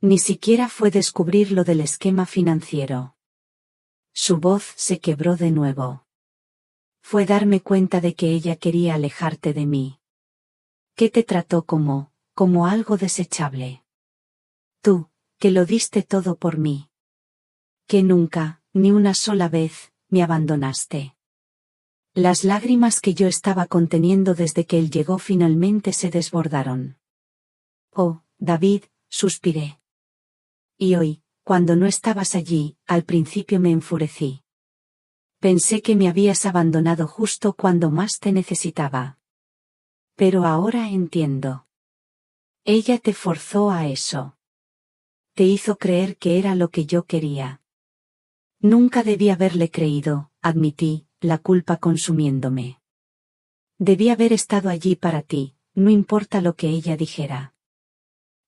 Ni siquiera fue descubrir lo del esquema financiero. Su voz se quebró de nuevo. Fue darme cuenta de que ella quería alejarte de mí. Que te trató como algo desechable. Tú, que lo diste todo por mí. Que nunca, ni una sola vez, me abandonaste. Las lágrimas que yo estaba conteniendo desde que él llegó finalmente se desbordaron. Oh, David, suspiré. Y hoy, cuando no estabas allí, al principio me enfurecí. Pensé que me habías abandonado justo cuando más te necesitaba. Pero ahora entiendo. Ella te forzó a eso. Te hizo creer que era lo que yo quería. Nunca debí haberle creído, admití, la culpa consumiéndome. Debí haber estado allí para ti, no importa lo que ella dijera.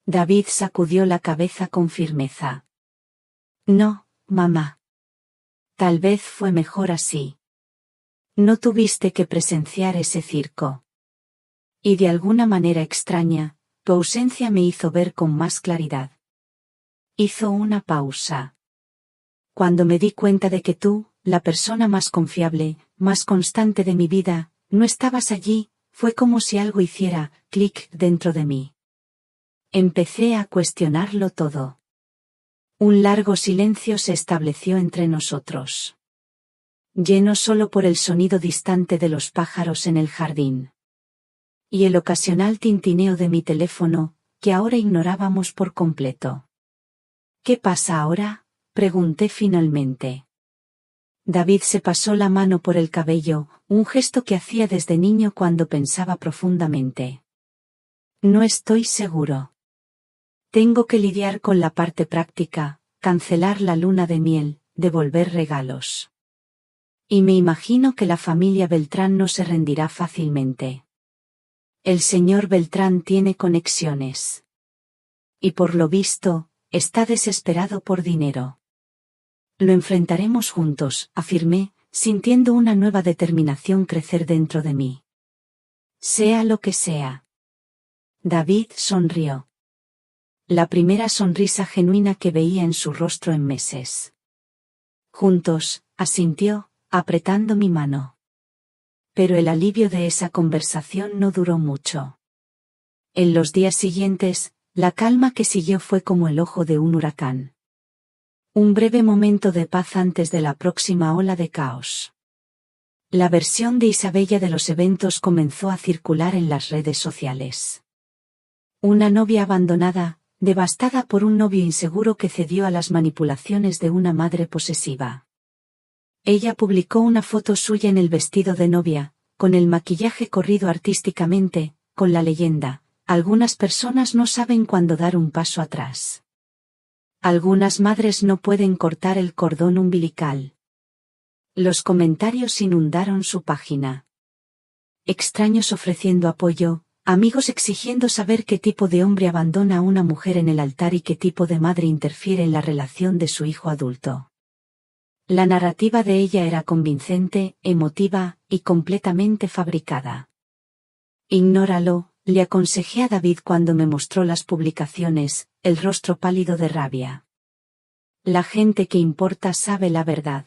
David sacudió la cabeza con firmeza. No, mamá. Tal vez fue mejor así. No tuviste que presenciar ese circo. Y de alguna manera extraña, tu ausencia me hizo ver con más claridad. Hizo una pausa. Cuando me di cuenta de que tú, la persona más confiable, más constante de mi vida, no estabas allí, fue como si algo hiciera clic dentro de mí. Empecé a cuestionarlo todo. Un largo silencio se estableció entre nosotros. Lleno solo por el sonido distante de los pájaros en el jardín. Y el ocasional tintineo de mi teléfono, que ahora ignorábamos por completo. ¿Qué pasa ahora?, pregunté finalmente. David se pasó la mano por el cabello, un gesto que hacía desde niño cuando pensaba profundamente. No estoy seguro. Tengo que lidiar con la parte práctica, cancelar la luna de miel, devolver regalos. Y me imagino que la familia Beltrán no se rendirá fácilmente. El señor Beltrán tiene conexiones. Y por lo visto, está desesperado por dinero. Lo enfrentaremos juntos, afirmé, sintiendo una nueva determinación crecer dentro de mí. Sea lo que sea. David sonrió. La primera sonrisa genuina que veía en su rostro en meses. Juntos, asintió, apretando mi mano. Pero el alivio de esa conversación no duró mucho. En los días siguientes, la calma que siguió fue como el ojo de un huracán. Un breve momento de paz antes de la próxima ola de caos. La versión de Isabella de los eventos comenzó a circular en las redes sociales. Una novia abandonada, devastada por un novio inseguro que cedió a las manipulaciones de una madre posesiva. Ella publicó una foto suya en el vestido de novia, con el maquillaje corrido artísticamente, con la leyenda: algunas personas no saben cuándo dar un paso atrás. Algunas madres no pueden cortar el cordón umbilical. Los comentarios inundaron su página. Extraños ofreciendo apoyo, amigos exigiendo saber qué tipo de hombre abandona a una mujer en el altar y qué tipo de madre interfiere en la relación de su hijo adulto. La narrativa de ella era convincente, emotiva y completamente fabricada. Ignóralo, le aconsejé a David cuando me mostró las publicaciones, el rostro pálido de rabia. La gente que importa sabe la verdad.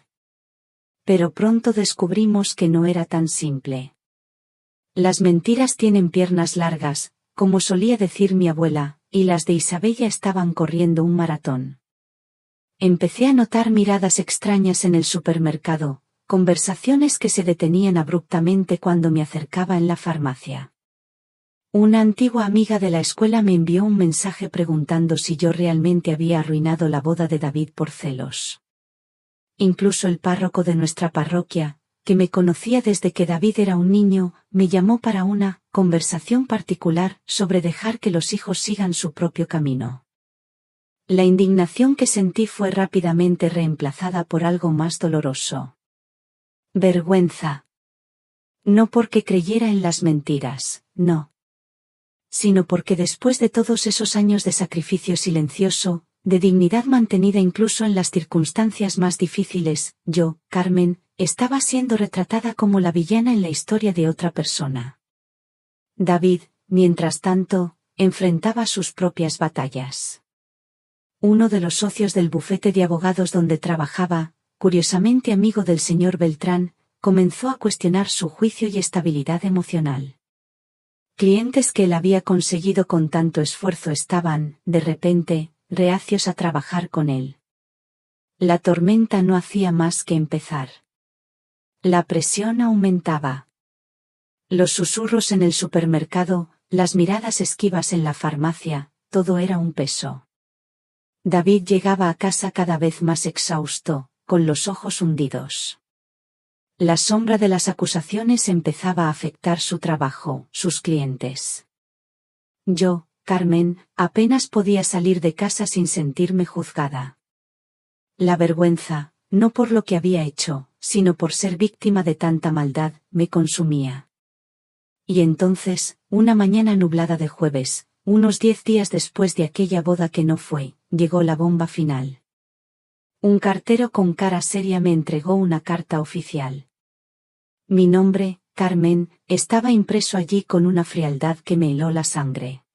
Pero pronto descubrimos que no era tan simple. Las mentiras tienen piernas largas, como solía decir mi abuela, y las de Isabella estaban corriendo un maratón. Empecé a notar miradas extrañas en el supermercado, conversaciones que se detenían abruptamente cuando me acercaba en la farmacia. Una antigua amiga de la escuela me envió un mensaje preguntando si yo realmente había arruinado la boda de David por celos. Incluso el párroco de nuestra parroquia, que me conocía desde que David era un niño, me llamó para una conversación particular sobre dejar que los hijos sigan su propio camino. La indignación que sentí fue rápidamente reemplazada por algo más doloroso. Vergüenza. No porque creyera en las mentiras, no. Sino porque después de todos esos años de sacrificio silencioso, de dignidad mantenida incluso en las circunstancias más difíciles, yo, Carmen, estaba siendo retratada como la villana en la historia de otra persona. David, mientras tanto, enfrentaba sus propias batallas. Uno de los socios del bufete de abogados donde trabajaba, curiosamente amigo del señor Beltrán, comenzó a cuestionar su juicio y estabilidad emocional. Clientes que él había conseguido con tanto esfuerzo estaban, de repente, reacios a trabajar con él. La tormenta no hacía más que empezar. La presión aumentaba. Los susurros en el supermercado, las miradas esquivas en la farmacia, todo era un peso. David llegaba a casa cada vez más exhausto, con los ojos hundidos. La sombra de las acusaciones empezaba a afectar su trabajo, sus clientes. Yo, Carmen, apenas podía salir de casa sin sentirme juzgada. La vergüenza, no por lo que había hecho, sino por ser víctima de tanta maldad, me consumía. Y entonces, una mañana nublada de jueves, unos 10 días después de aquella boda que no fue, llegó la bomba final. Un cartero con cara seria me entregó una carta oficial. Mi nombre, Carmen, estaba impreso allí con una frialdad que me heló la sangre.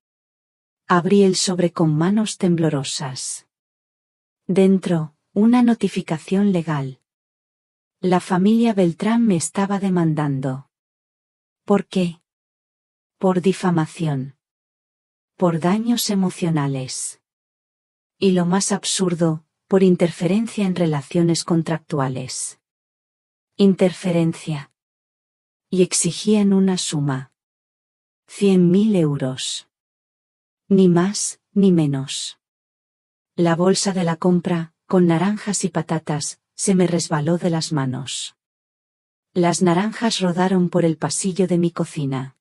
Abrí el sobre con manos temblorosas. Dentro, una notificación legal. La familia Beltrán me estaba demandando. ¿Por qué? Por difamación. Por daños emocionales. Y lo más absurdo, por interferencia en relaciones contractuales. Interferencia. Y exigían una suma. 100.000 euros. Ni más, ni menos. La bolsa de la compra, con naranjas y patatas, se me resbaló de las manos. Las naranjas rodaron por el pasillo de mi cocina.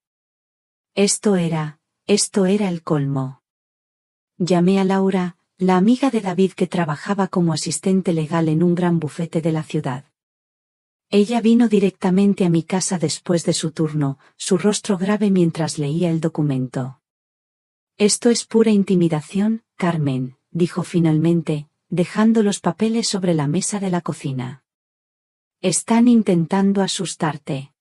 Esto era el colmo. Llamé a Laura, la amiga de David que trabajaba como asistente legal en un gran bufete de la ciudad. Ella vino directamente a mi casa después de su turno, su rostro grave mientras leía el documento. Esto es pura intimidación, Carmen, dijo finalmente, dejando los papeles sobre la mesa de la cocina. Están intentando asustarte.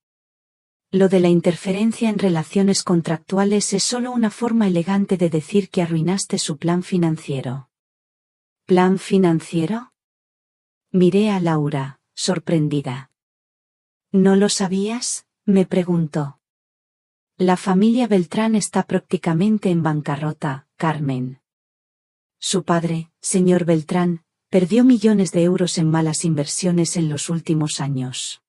Lo de la interferencia en relaciones contractuales es solo una forma elegante de decir que arruinaste su plan financiero. ¿Plan financiero? Miré a Laura, sorprendida. ¿No lo sabías?, me preguntó. La familia Beltrán está prácticamente en bancarrota, Carmen. Su padre, señor Beltrán, perdió millones de euros en malas inversiones en los últimos años.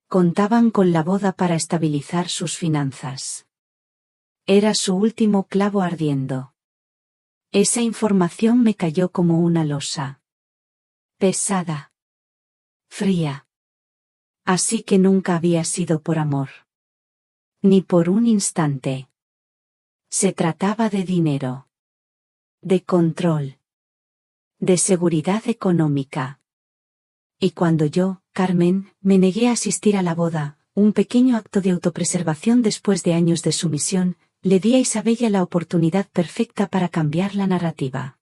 Contaban con la boda para estabilizar sus finanzas. Era su último clavo ardiendo. Esa información me cayó como una losa. Pesada. Fría. Así que nunca había sido por amor. Ni por un instante. Se trataba de dinero. De control. De seguridad económica. Y cuando yo, Carmen, me negué a asistir a la boda, un pequeño acto de autopreservación después de años de sumisión, le di a Isabella la oportunidad perfecta para cambiar la narrativa.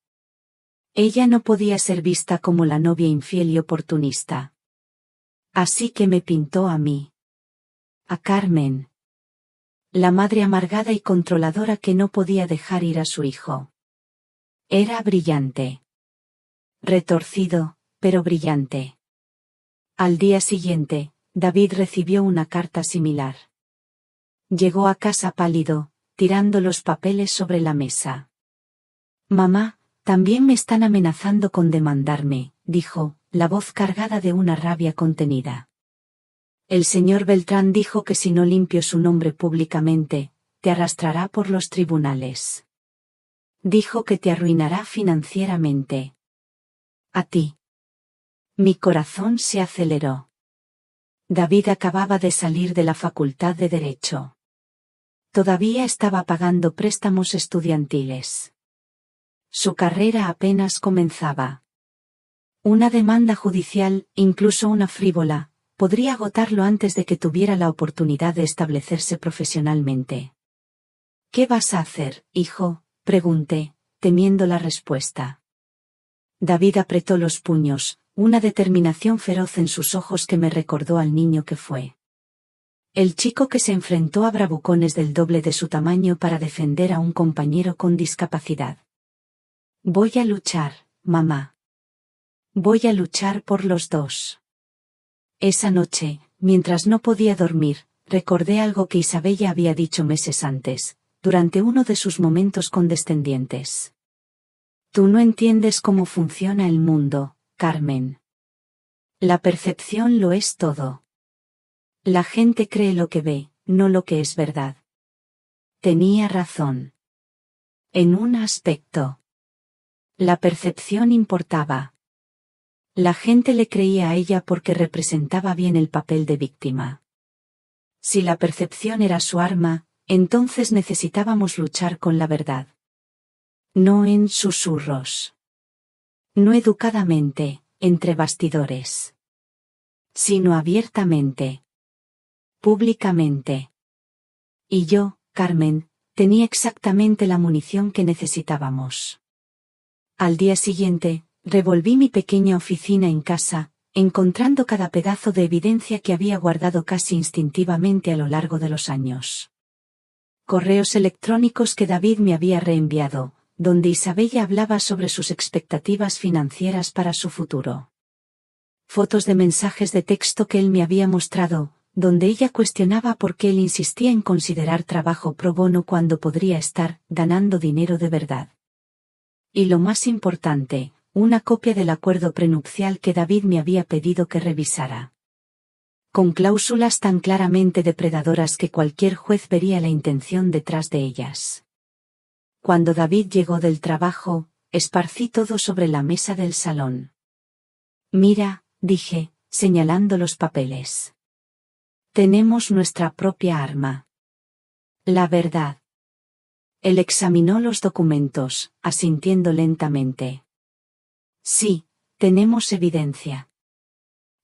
Ella no podía ser vista como la novia infiel y oportunista. Así que me pintó a mí. A Carmen. La madre amargada y controladora que no podía dejar ir a su hijo. Era brillante. Retorcido, pero brillante. Al día siguiente, David recibió una carta similar. Llegó a casa pálido, tirando los papeles sobre la mesa. Mamá, también me están amenazando con demandarme, dijo, la voz cargada de una rabia contenida. El señor Beltrán dijo que si no limpio su nombre públicamente, te arrastrará por los tribunales. Dijo que te arruinará financieramente. A ti. Mi corazón se aceleró. David acababa de salir de la Facultad de Derecho. Todavía estaba pagando préstamos estudiantiles. Su carrera apenas comenzaba. Una demanda judicial, incluso una frívola, podría agotarlo antes de que tuviera la oportunidad de establecerse profesionalmente. ¿Qué vas a hacer, hijo?, pregunté, temiendo la respuesta. David apretó los puños, una determinación feroz en sus ojos que me recordó al niño que fue. El chico que se enfrentó a bravucones del doble de su tamaño para defender a un compañero con discapacidad. Voy a luchar, mamá. Voy a luchar por los dos. Esa noche, mientras no podía dormir, recordé algo que Isabella había dicho meses antes, durante uno de sus momentos condescendientes. Tú no entiendes cómo funciona el mundo, Carmen. La percepción lo es todo. La gente cree lo que ve, no lo que es verdad. Tenía razón. En un aspecto. La percepción importaba. La gente le creía a ella porque representaba bien el papel de víctima. Si la percepción era su arma, entonces necesitábamos luchar con la verdad. No en susurros. No educadamente, entre bastidores. Sino abiertamente. Públicamente. Y yo, Carmen, tenía exactamente la munición que necesitábamos. Al día siguiente, revolví mi pequeña oficina en casa, encontrando cada pedazo de evidencia que había guardado casi instintivamente a lo largo de los años. Correos electrónicos que David me había reenviado, donde Isabella hablaba sobre sus expectativas financieras para su futuro. Fotos de mensajes de texto que él me había mostrado, donde ella cuestionaba por qué él insistía en considerar trabajo pro bono cuando podría estar ganando dinero de verdad. Y lo más importante, una copia del acuerdo prenupcial que David me había pedido que revisara. Con cláusulas tan claramente depredadoras que cualquier juez vería la intención detrás de ellas. Cuando David llegó del trabajo, esparcí todo sobre la mesa del salón. Mira, dije, señalando los papeles. Tenemos nuestra propia arma. La verdad. Él examinó los documentos, asintiendo lentamente. Sí, tenemos evidencia.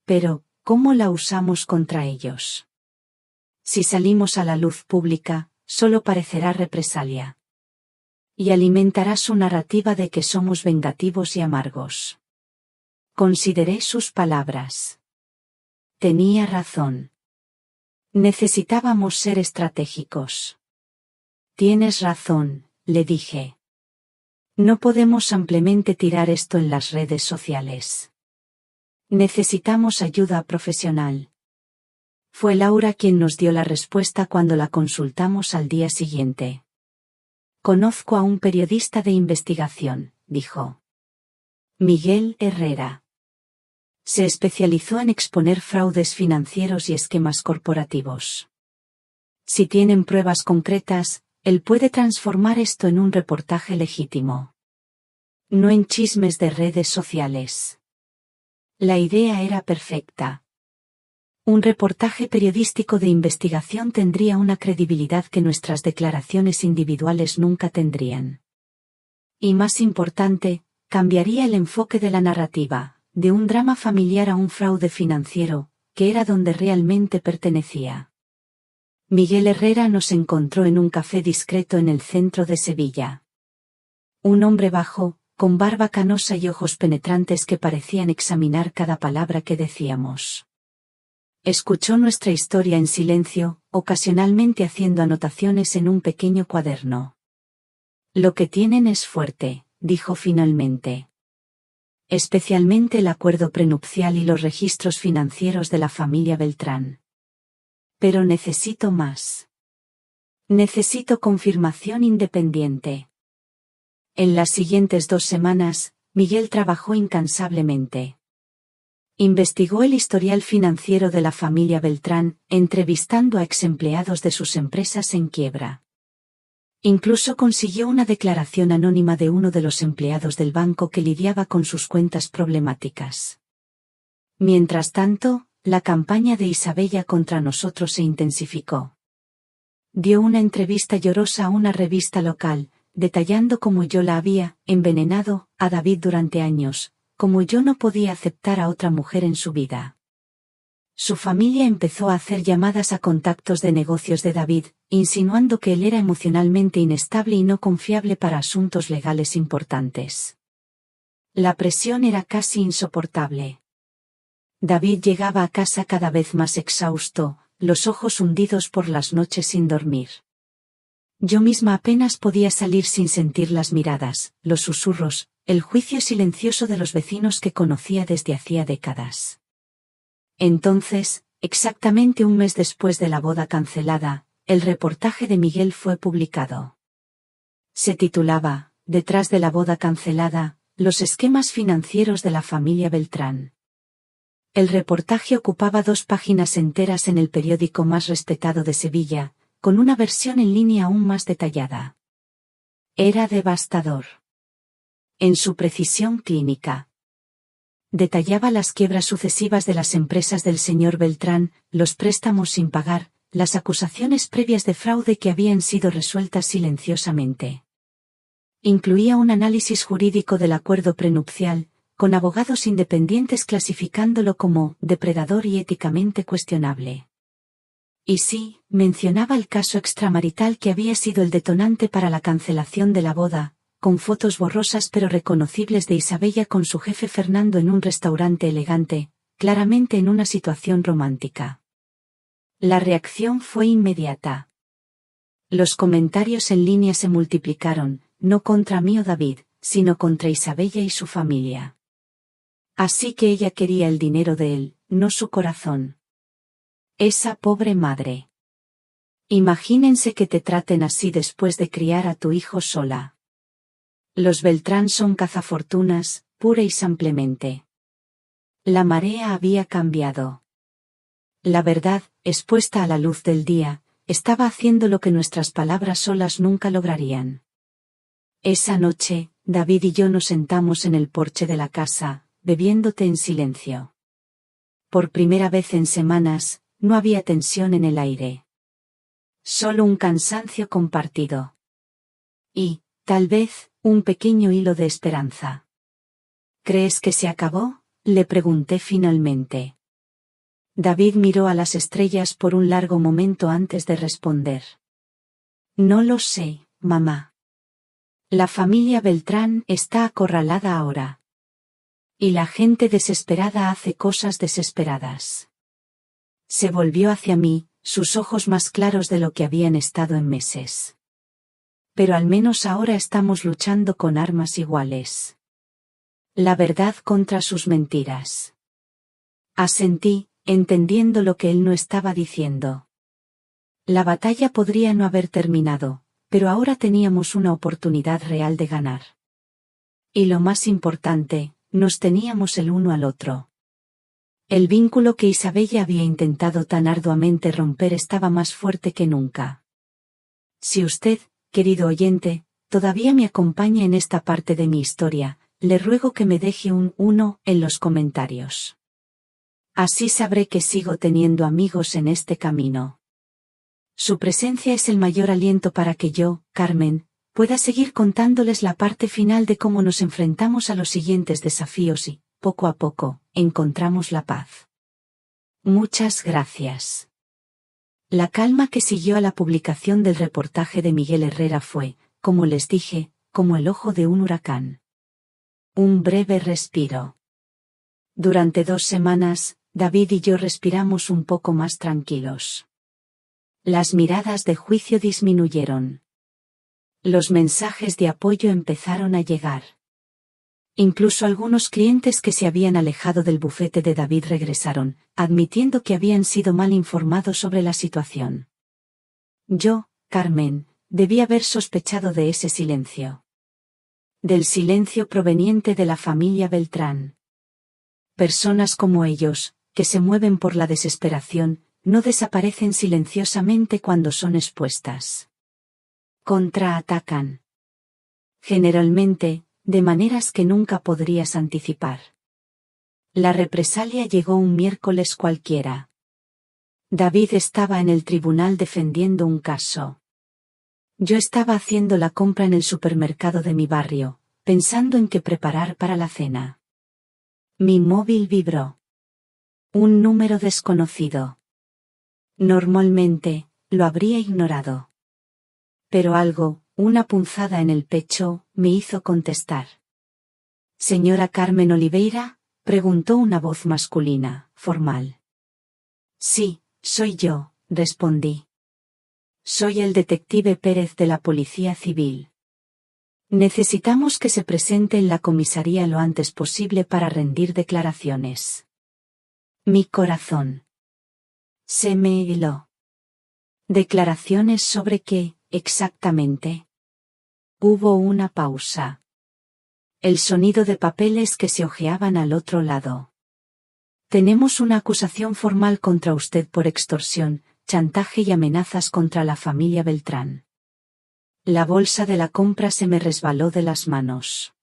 Pero, ¿cómo la usamos contra ellos? Si salimos a la luz pública, solo parecerá represalia. Y alimentará su narrativa de que somos vengativos y amargos. Consideré sus palabras. Tenía razón. Necesitábamos ser estratégicos. Tienes razón, le dije. No podemos simplemente tirar esto en las redes sociales. Necesitamos ayuda profesional. Fue Laura quien nos dio la respuesta cuando la consultamos al día siguiente. Conozco a un periodista de investigación, dijo. Miguel Herrera. Se especializó en exponer fraudes financieros y esquemas corporativos. Si tienen pruebas concretas, él puede transformar esto en un reportaje legítimo. No en chismes de redes sociales. La idea era perfecta. Un reportaje periodístico de investigación tendría una credibilidad que nuestras declaraciones individuales nunca tendrían. Y más importante, cambiaría el enfoque de la narrativa, de un drama familiar a un fraude financiero, que era donde realmente pertenecía. Miguel Herrera nos encontró en un café discreto en el centro de Sevilla. Un hombre bajo, con barba canosa y ojos penetrantes que parecían examinar cada palabra que decíamos. Escuchó nuestra historia en silencio, ocasionalmente haciendo anotaciones en un pequeño cuaderno. Lo que tienen es fuerte, dijo finalmente. Especialmente el acuerdo prenupcial y los registros financieros de la familia Beltrán. Pero necesito más. Necesito confirmación independiente. En las siguientes 2 semanas, Miguel trabajó incansablemente. Investigó el historial financiero de la familia Beltrán, entrevistando a exempleados de sus empresas en quiebra. Incluso consiguió una declaración anónima de uno de los empleados del banco que lidiaba con sus cuentas problemáticas. Mientras tanto, la campaña de Isabella contra nosotros se intensificó. Dio una entrevista llorosa a una revista local, detallando cómo yo la había envenenado a David durante años, cómo yo no podía aceptar a otra mujer en su vida. Su familia empezó a hacer llamadas a contactos de negocios de David, insinuando que él era emocionalmente inestable y no confiable para asuntos legales importantes. La presión era casi insoportable. David llegaba a casa cada vez más exhausto, los ojos hundidos por las noches sin dormir. Yo misma apenas podía salir sin sentir las miradas, los susurros, el juicio silencioso de los vecinos que conocía desde hacía décadas. Entonces, exactamente un mes después de la boda cancelada, el reportaje de Miguel fue publicado. Se titulaba, Detrás de la boda cancelada, los esquemas financieros de la familia Beltrán. El reportaje ocupaba 2 páginas enteras en el periódico más respetado de Sevilla, con una versión en línea aún más detallada. Era devastador. En su precisión clínica. Detallaba las quiebras sucesivas de las empresas del señor Beltrán, los préstamos sin pagar, las acusaciones previas de fraude que habían sido resueltas silenciosamente. Incluía un análisis jurídico del acuerdo prenupcial, con abogados independientes clasificándolo como depredador y éticamente cuestionable. Y sí, mencionaba el caso extramarital que había sido el detonante para la cancelación de la boda, con fotos borrosas pero reconocibles de Isabella con su jefe Fernando en un restaurante elegante, claramente en una situación romántica. La reacción fue inmediata. Los comentarios en línea se multiplicaron, no contra mí o David, sino contra Isabella y su familia. Así que ella quería el dinero de él, no su corazón. Esa pobre madre. Imagínense que te traten así después de criar a tu hijo sola. Los Beltrán son cazafortunas, pura y simplemente. La marea había cambiado. La verdad, expuesta a la luz del día, estaba haciendo lo que nuestras palabras solas nunca lograrían. Esa noche, David y yo nos sentamos en el porche de la casa, bebiendo té en silencio. Por primera vez en semanas, no había tensión en el aire. Solo un cansancio compartido. Y, tal vez, un pequeño hilo de esperanza. ¿Crees que se acabó?, le pregunté finalmente. David miró a las estrellas por un largo momento antes de responder. No lo sé, mamá. La familia Beltrán está acorralada ahora. Y la gente desesperada hace cosas desesperadas. Se volvió hacia mí, sus ojos más claros de lo que habían estado en meses. Pero al menos ahora estamos luchando con armas iguales. La verdad contra sus mentiras. Asentí, entendiendo lo que él no estaba diciendo. La batalla podría no haber terminado, pero ahora teníamos una oportunidad real de ganar. Y lo más importante, nos teníamos el uno al otro. El vínculo que Isabella había intentado tan arduamente romper estaba más fuerte que nunca. Si usted, querido oyente, todavía me acompaña en esta parte de mi historia, le ruego que me deje un 1 en los comentarios. Así sabré que sigo teniendo amigos en este camino. Su presencia es el mayor aliento para que yo, Carmen, pueda seguir contándoles la parte final de cómo nos enfrentamos a los siguientes desafíos y, poco a poco, encontramos la paz. Muchas gracias. La calma que siguió a la publicación del reportaje de Miguel Herrera fue, como les dije, como el ojo de un huracán. Un breve respiro. Durante 2 semanas, David y yo respiramos un poco más tranquilos. Las miradas de juicio disminuyeron. Los mensajes de apoyo empezaron a llegar. Incluso algunos clientes que se habían alejado del bufete de David regresaron, admitiendo que habían sido mal informados sobre la situación. Yo, Carmen, debí haber sospechado de ese silencio. Del silencio proveniente de la familia Beltrán. Personas como ellos, que se mueven por la desesperación, no desaparecen silenciosamente cuando son expuestas. Contraatacan. Generalmente, de maneras que nunca podrías anticipar. La represalia llegó un miércoles cualquiera. David estaba en el tribunal defendiendo un caso. Yo estaba haciendo la compra en el supermercado de mi barrio, pensando en qué preparar para la cena. Mi móvil vibró. Un número desconocido. Normalmente, lo habría ignorado. Pero algo, una punzada en el pecho, me hizo contestar. «¿Señora Carmen Oliveira?», preguntó una voz masculina, formal. «Sí, soy yo», respondí. «Soy el detective Pérez de la Policía Civil. Necesitamos que se presente en la comisaría lo antes posible para rendir declaraciones». Mi corazón se me heló. ¿Declaraciones sobre qué, exactamente? Hubo una pausa. El sonido de papeles que se hojeaban al otro lado. Tenemos una acusación formal contra usted por extorsión, chantaje y amenazas contra la familia Beltrán. La bolsa de la compra se me resbaló de las manos.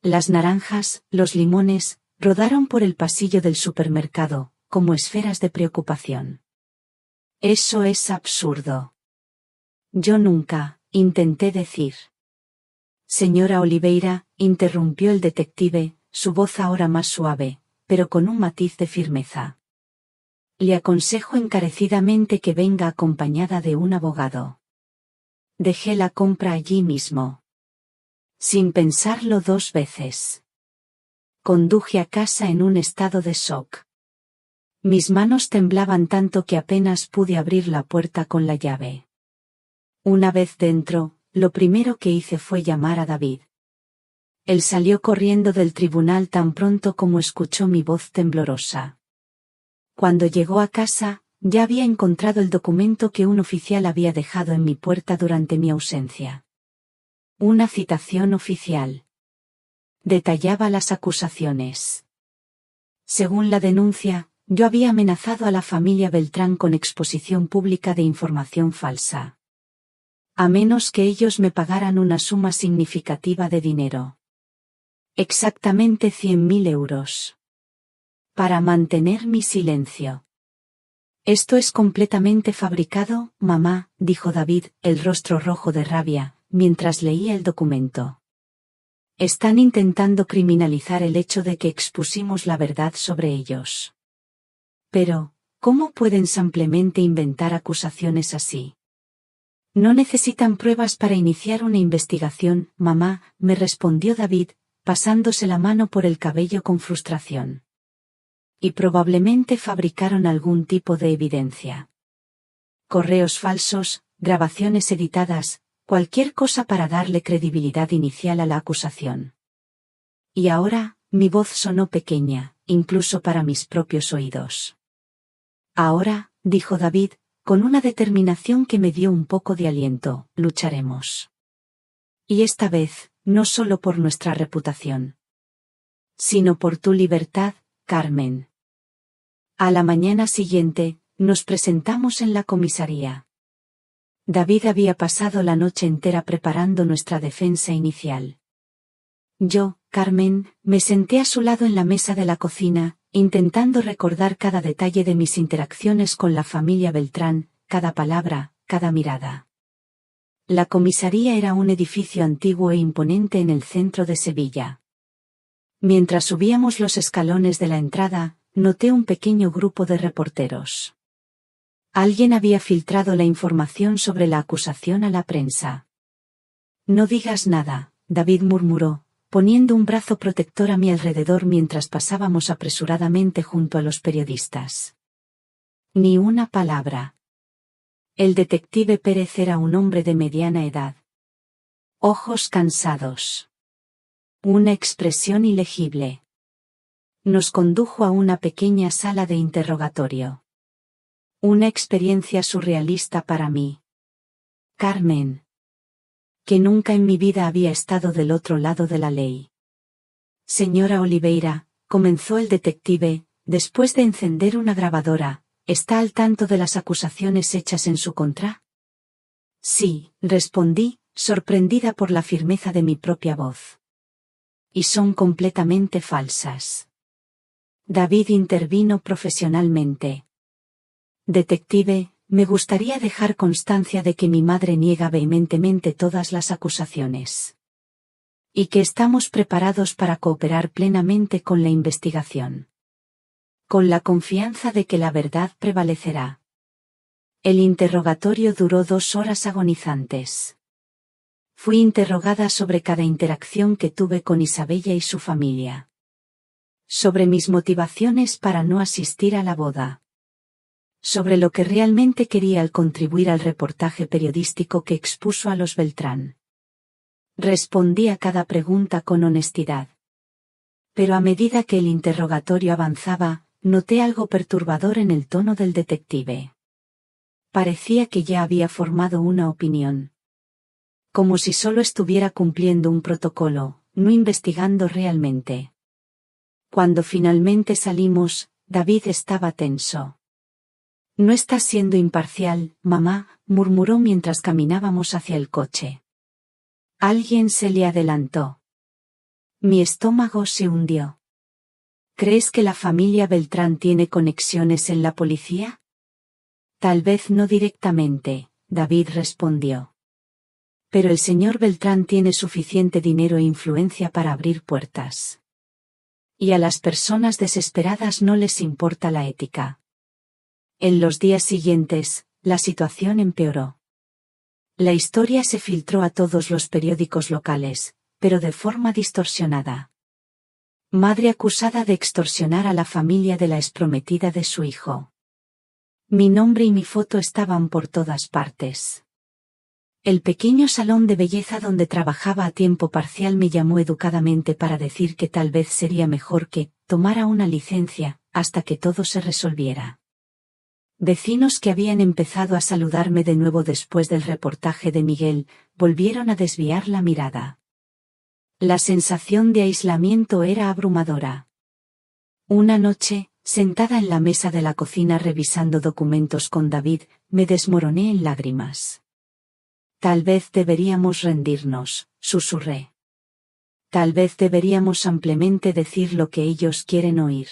Las naranjas, los limones, rodaron por el pasillo del supermercado, como esferas de preocupación. Eso es absurdo. Yo nunca, intenté decir. Señora Oliveira, interrumpió el detective, su voz ahora más suave, pero con un matiz de firmeza. Le aconsejo encarecidamente que venga acompañada de un abogado. Dejé la compra allí mismo. Sin pensarlo 2 veces. Conduje a casa en un estado de shock. Mis manos temblaban tanto que apenas pude abrir la puerta con la llave. Una vez dentro, lo primero que hice fue llamar a David. Él salió corriendo del tribunal tan pronto como escuchó mi voz temblorosa. Cuando llegó a casa, ya había encontrado el documento que un oficial había dejado en mi puerta durante mi ausencia. Una citación oficial. Detallaba las acusaciones. Según la denuncia, yo había amenazado a la familia Beltrán con exposición pública de información falsa. A menos que ellos me pagaran una suma significativa de dinero. Exactamente 100.000 euros. Para mantener mi silencio. «Esto es completamente fabricado, mamá», dijo David, el rostro rojo de rabia, mientras leía el documento. «Están intentando criminalizar el hecho de que expusimos la verdad sobre ellos. Pero, ¿cómo pueden simplemente inventar acusaciones así? No necesitan pruebas para iniciar una investigación, mamá», me respondió David, pasándose la mano por el cabello con frustración. Y probablemente fabricaron algún tipo de evidencia. Correos falsos, grabaciones editadas, cualquier cosa para darle credibilidad inicial a la acusación. Y ahora, mi voz sonó pequeña, incluso para mis propios oídos. «Ahora», dijo David, con una determinación que me dio un poco de aliento, «lucharemos. Y esta vez, no solo por nuestra reputación, sino por tu libertad, Carmen». A la mañana siguiente, nos presentamos en la comisaría. David había pasado la noche entera preparando nuestra defensa inicial. Yo, Carmen, me senté a su lado en la mesa de la cocina, intentando recordar cada detalle de mis interacciones con la familia Beltrán, cada palabra, cada mirada. La comisaría era un edificio antiguo e imponente en el centro de Sevilla. Mientras subíamos los escalones de la entrada, noté un pequeño grupo de reporteros. Alguien había filtrado la información sobre la acusación a la prensa. No digas nada, David murmuró, poniendo un brazo protector a mi alrededor mientras pasábamos apresuradamente junto a los periodistas. Ni una palabra. El detective Pérez era un hombre de mediana edad. Ojos cansados. Una expresión ilegible. Nos condujo a una pequeña sala de interrogatorio. Una experiencia surrealista para mí. Carmen. Que nunca en mi vida había estado del otro lado de la ley. Señora Oliveira, comenzó el detective, después de encender una grabadora, ¿está al tanto de las acusaciones hechas en su contra? Sí, respondí, sorprendida por la firmeza de mi propia voz. Y son completamente falsas. David intervino profesionalmente. Detective, me gustaría dejar constancia de que mi madre niega vehementemente todas las acusaciones. Y que estamos preparados para cooperar plenamente con la investigación. Con la confianza de que la verdad prevalecerá. El interrogatorio duró 2 horas agonizantes. Fui interrogada sobre cada interacción que tuve con Isabella y su familia. Sobre mis motivaciones para no asistir a la boda. Sobre lo que realmente quería al contribuir al reportaje periodístico que expuso a los Beltrán. Respondí a cada pregunta con honestidad. Pero a medida que el interrogatorio avanzaba, noté algo perturbador en el tono del detective. Parecía que ya había formado una opinión. Como si solo estuviera cumpliendo un protocolo, no investigando realmente. Cuando finalmente salimos, David estaba tenso. No estás siendo imparcial, mamá, murmuró mientras caminábamos hacia el coche. Alguien se le adelantó. Mi estómago se hundió. ¿Crees que la familia Beltrán tiene conexiones en la policía? Tal vez no directamente, David respondió. Pero el señor Beltrán tiene suficiente dinero e influencia para abrir puertas. Y a las personas desesperadas no les importa la ética. En los días siguientes, la situación empeoró. La historia se filtró a todos los periódicos locales, pero de forma distorsionada. Madre acusada de extorsionar a la familia de la exprometida de su hijo. Mi nombre y mi foto estaban por todas partes. El pequeño salón de belleza donde trabajaba a tiempo parcial me llamó educadamente para decir que tal vez sería mejor que tomara una licencia, hasta que todo se resolviera. Vecinos que habían empezado a saludarme de nuevo después del reportaje de Miguel, volvieron a desviar la mirada. La sensación de aislamiento era abrumadora. Una noche, sentada en la mesa de la cocina revisando documentos con David, me desmoroné en lágrimas. Tal vez deberíamos rendirnos, susurré. Tal vez deberíamos simplemente decir lo que ellos quieren oír.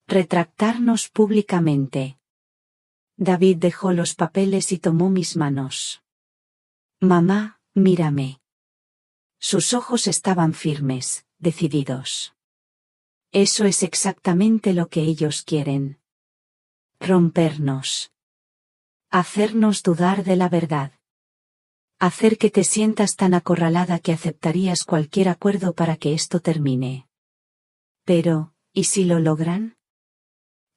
Retractarnos públicamente. David dejó los papeles y tomó mis manos. Mamá, mírame. Sus ojos estaban firmes, decididos. Eso es exactamente lo que ellos quieren. Rompernos. Hacernos dudar de la verdad. Hacer que te sientas tan acorralada que aceptarías cualquier acuerdo para que esto termine. Pero, ¿y si lo logran?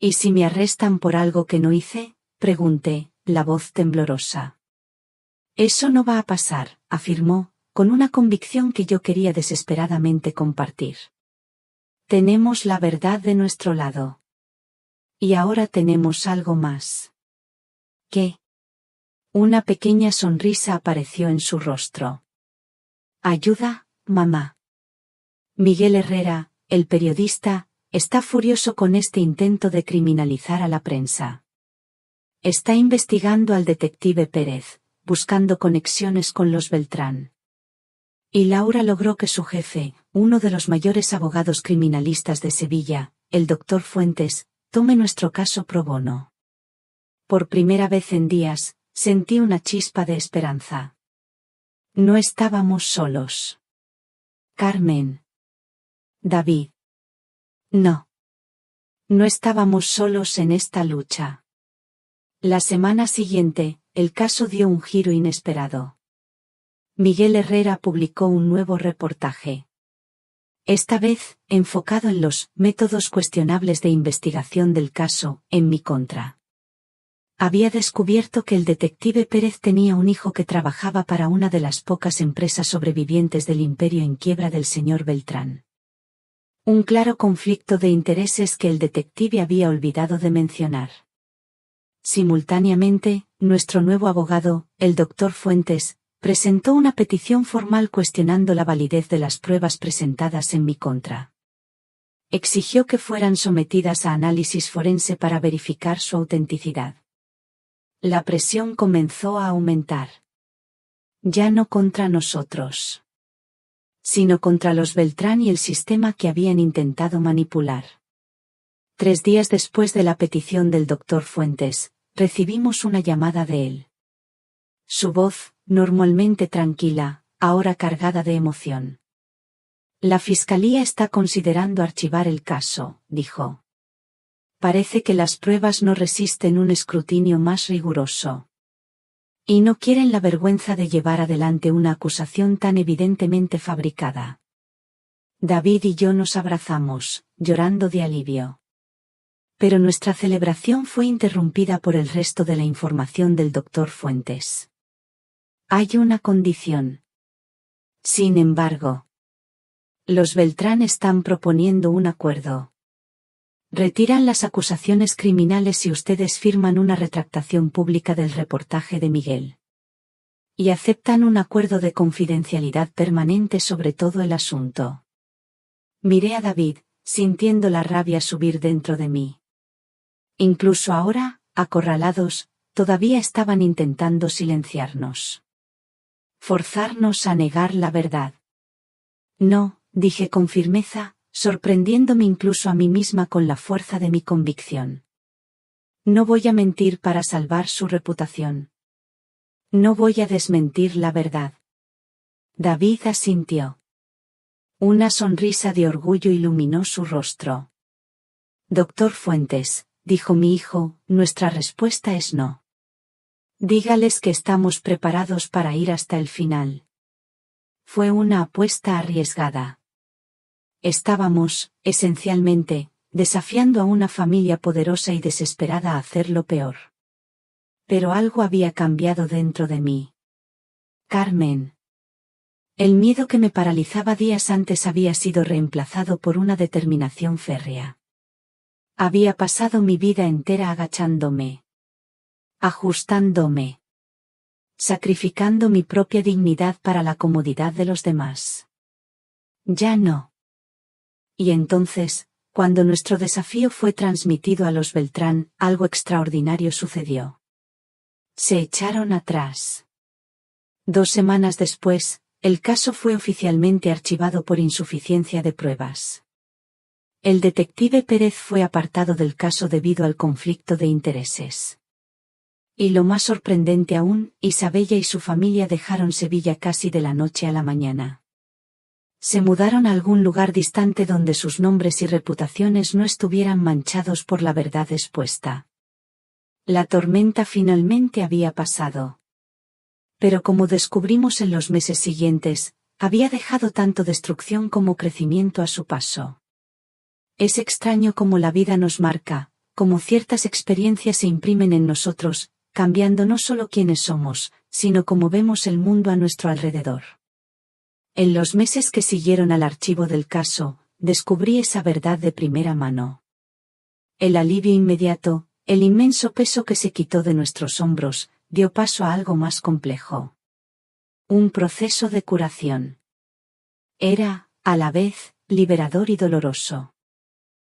¿Y si me arrestan por algo que no hice? Pregunté, la voz temblorosa. Eso no va a pasar, afirmó, con una convicción que yo quería desesperadamente compartir. Tenemos la verdad de nuestro lado. Y ahora tenemos algo más. ¿Qué? Una pequeña sonrisa apareció en su rostro. Ayuda, mamá. Miguel Herrera, el periodista, está furioso con este intento de criminalizar a la prensa. Está investigando al detective Pérez, buscando conexiones con los Beltrán. Y Laura logró que su jefe, uno de los mayores abogados criminalistas de Sevilla, el doctor Fuentes, tome nuestro caso pro bono. Por primera vez en días, sentí una chispa de esperanza. No estábamos solos. Carmen. David. No. No estábamos solos en esta lucha. La semana siguiente, el caso dio un giro inesperado. Miguel Herrera publicó un nuevo reportaje. Esta vez, enfocado en los métodos cuestionables de investigación del caso, en mi contra. Había descubierto que el detective Pérez tenía un hijo que trabajaba para una de las pocas empresas sobrevivientes del imperio en quiebra del señor Beltrán. Un claro conflicto de intereses que el detective había olvidado de mencionar. Simultáneamente, nuestro nuevo abogado, el doctor Fuentes, presentó una petición formal cuestionando la validez de las pruebas presentadas en mi contra. Exigió que fueran sometidas a análisis forense para verificar su autenticidad. La presión comenzó a aumentar. Ya no contra nosotros, sino contra los Beltrán y el sistema que habían intentado manipular. 3 días después de la petición del doctor Fuentes, recibimos una llamada de él. Su voz, normalmente tranquila, ahora cargada de emoción. La Fiscalía está considerando archivar el caso, dijo. Parece que las pruebas no resisten un escrutinio más riguroso. Y no quieren la vergüenza de llevar adelante una acusación tan evidentemente fabricada. David y yo nos abrazamos, llorando de alivio. Pero nuestra celebración fue interrumpida por el resto de la información del doctor Fuentes. Hay una condición. Sin embargo, los Beltrán están proponiendo un acuerdo. Retiran las acusaciones criminales si ustedes firman una retractación pública del reportaje de Miguel. Y aceptan un acuerdo de confidencialidad permanente sobre todo el asunto. Miré a David, sintiendo la rabia subir dentro de mí. Incluso ahora, acorralados, todavía estaban intentando silenciarnos. Forzarnos a negar la verdad. No, dije con firmeza, sorprendiéndome incluso a mí misma con la fuerza de mi convicción. No voy a mentir para salvar su reputación. No voy a desmentir la verdad. David asintió. Una sonrisa de orgullo iluminó su rostro. Doctor Fuentes, dijo mi hijo, nuestra respuesta es no. Dígales que estamos preparados para ir hasta el final. Fue una apuesta arriesgada. Estábamos, esencialmente, desafiando a una familia poderosa y desesperada a hacer lo peor. Pero algo había cambiado dentro de mí. Carmen. El miedo que me paralizaba días antes había sido reemplazado por una determinación férrea. Había pasado mi vida entera agachándome. Ajustándome. Sacrificando mi propia dignidad para la comodidad de los demás. Ya no. Y entonces, cuando nuestro desafío fue transmitido a los Beltrán, algo extraordinario sucedió. Se echaron atrás. 2 semanas después, el caso fue oficialmente archivado por insuficiencia de pruebas. El detective Pérez fue apartado del caso debido al conflicto de intereses. Y lo más sorprendente aún, Isabella y su familia dejaron Sevilla casi de la noche a la mañana. Se mudaron a algún lugar distante donde sus nombres y reputaciones no estuvieran manchados por la verdad expuesta. La tormenta finalmente había pasado. Pero como descubrimos en los meses siguientes, había dejado tanto destrucción como crecimiento a su paso. Es extraño cómo la vida nos marca, cómo ciertas experiencias se imprimen en nosotros, cambiando no solo quiénes somos, sino cómo vemos el mundo a nuestro alrededor. En los meses que siguieron al archivo del caso, descubrí esa verdad de primera mano. El alivio inmediato, el inmenso peso que se quitó de nuestros hombros, dio paso a algo más complejo. Un proceso de curación. Era, a la vez, liberador y doloroso.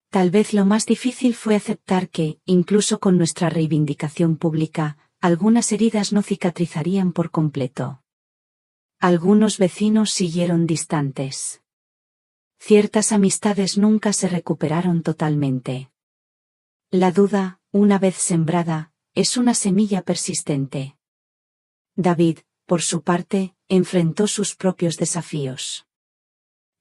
Tal vez lo más difícil fue aceptar que, incluso con nuestra reivindicación pública, algunas heridas no cicatrizarían por completo. Algunos vecinos siguieron distantes. Ciertas amistades nunca se recuperaron totalmente. La duda, una vez sembrada, es una semilla persistente. David, por su parte, enfrentó sus propios desafíos.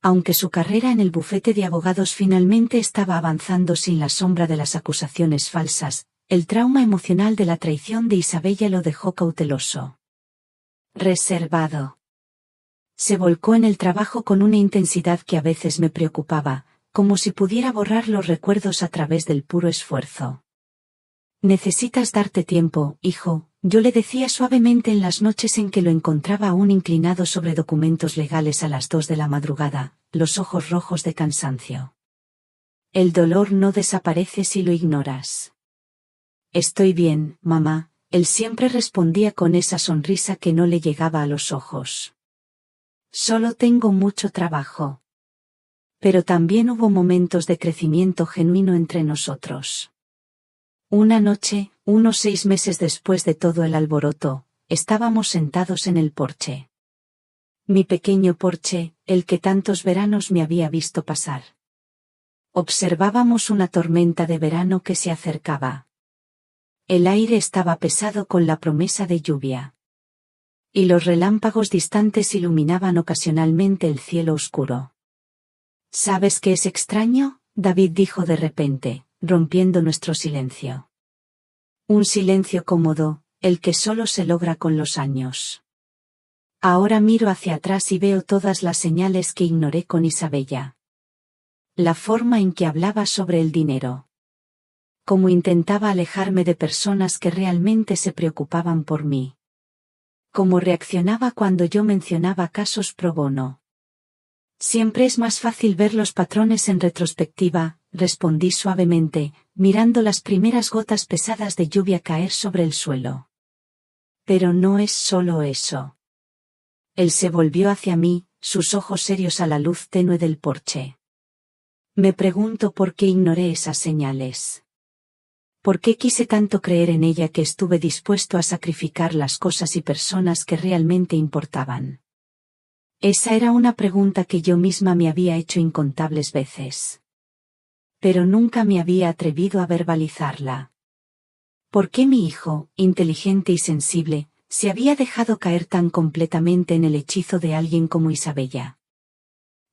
Aunque su carrera en el bufete de abogados finalmente estaba avanzando sin la sombra de las acusaciones falsas, el trauma emocional de la traición de Isabella lo dejó cauteloso. Reservado. Se volcó en el trabajo con una intensidad que a veces me preocupaba, como si pudiera borrar los recuerdos a través del puro esfuerzo. Necesitas darte tiempo, hijo, yo le decía suavemente en las noches en que lo encontraba aún inclinado sobre documentos legales a las 2 de la madrugada, los ojos rojos de cansancio. El dolor no desaparece si lo ignoras. Estoy bien, mamá, él siempre respondía con esa sonrisa que no le llegaba a los ojos. Solo tengo mucho trabajo. Pero también hubo momentos de crecimiento genuino entre nosotros. Una noche, unos 6 meses después de todo el alboroto, estábamos sentados en el porche. Mi pequeño porche, el que tantos veranos me había visto pasar. Observábamos una tormenta de verano que se acercaba. El aire estaba pesado con la promesa de lluvia. Y los relámpagos distantes iluminaban ocasionalmente el cielo oscuro. ¿Sabes qué es extraño?, David dijo de repente, rompiendo nuestro silencio. Un silencio cómodo, el que solo se logra con los años. Ahora miro hacia atrás y veo todas las señales que ignoré con Isabella. La forma en que hablaba sobre el dinero. Cómo intentaba alejarme de personas que realmente se preocupaban por mí. Cómo reaccionaba cuando yo mencionaba casos pro bono. Siempre es más fácil ver los patrones en retrospectiva, respondí suavemente, mirando las primeras gotas pesadas de lluvia caer sobre el suelo. Pero no es solo eso. Él se volvió hacia mí, sus ojos serios a la luz tenue del porche. Me pregunto por qué ignoré esas señales. ¿Por qué quise tanto creer en ella que estuve dispuesto a sacrificar las cosas y personas que realmente importaban? Esa era una pregunta que yo misma me había hecho incontables veces. Pero nunca me había atrevido a verbalizarla. ¿Por qué mi hijo, inteligente y sensible, se había dejado caer tan completamente en el hechizo de alguien como Isabella?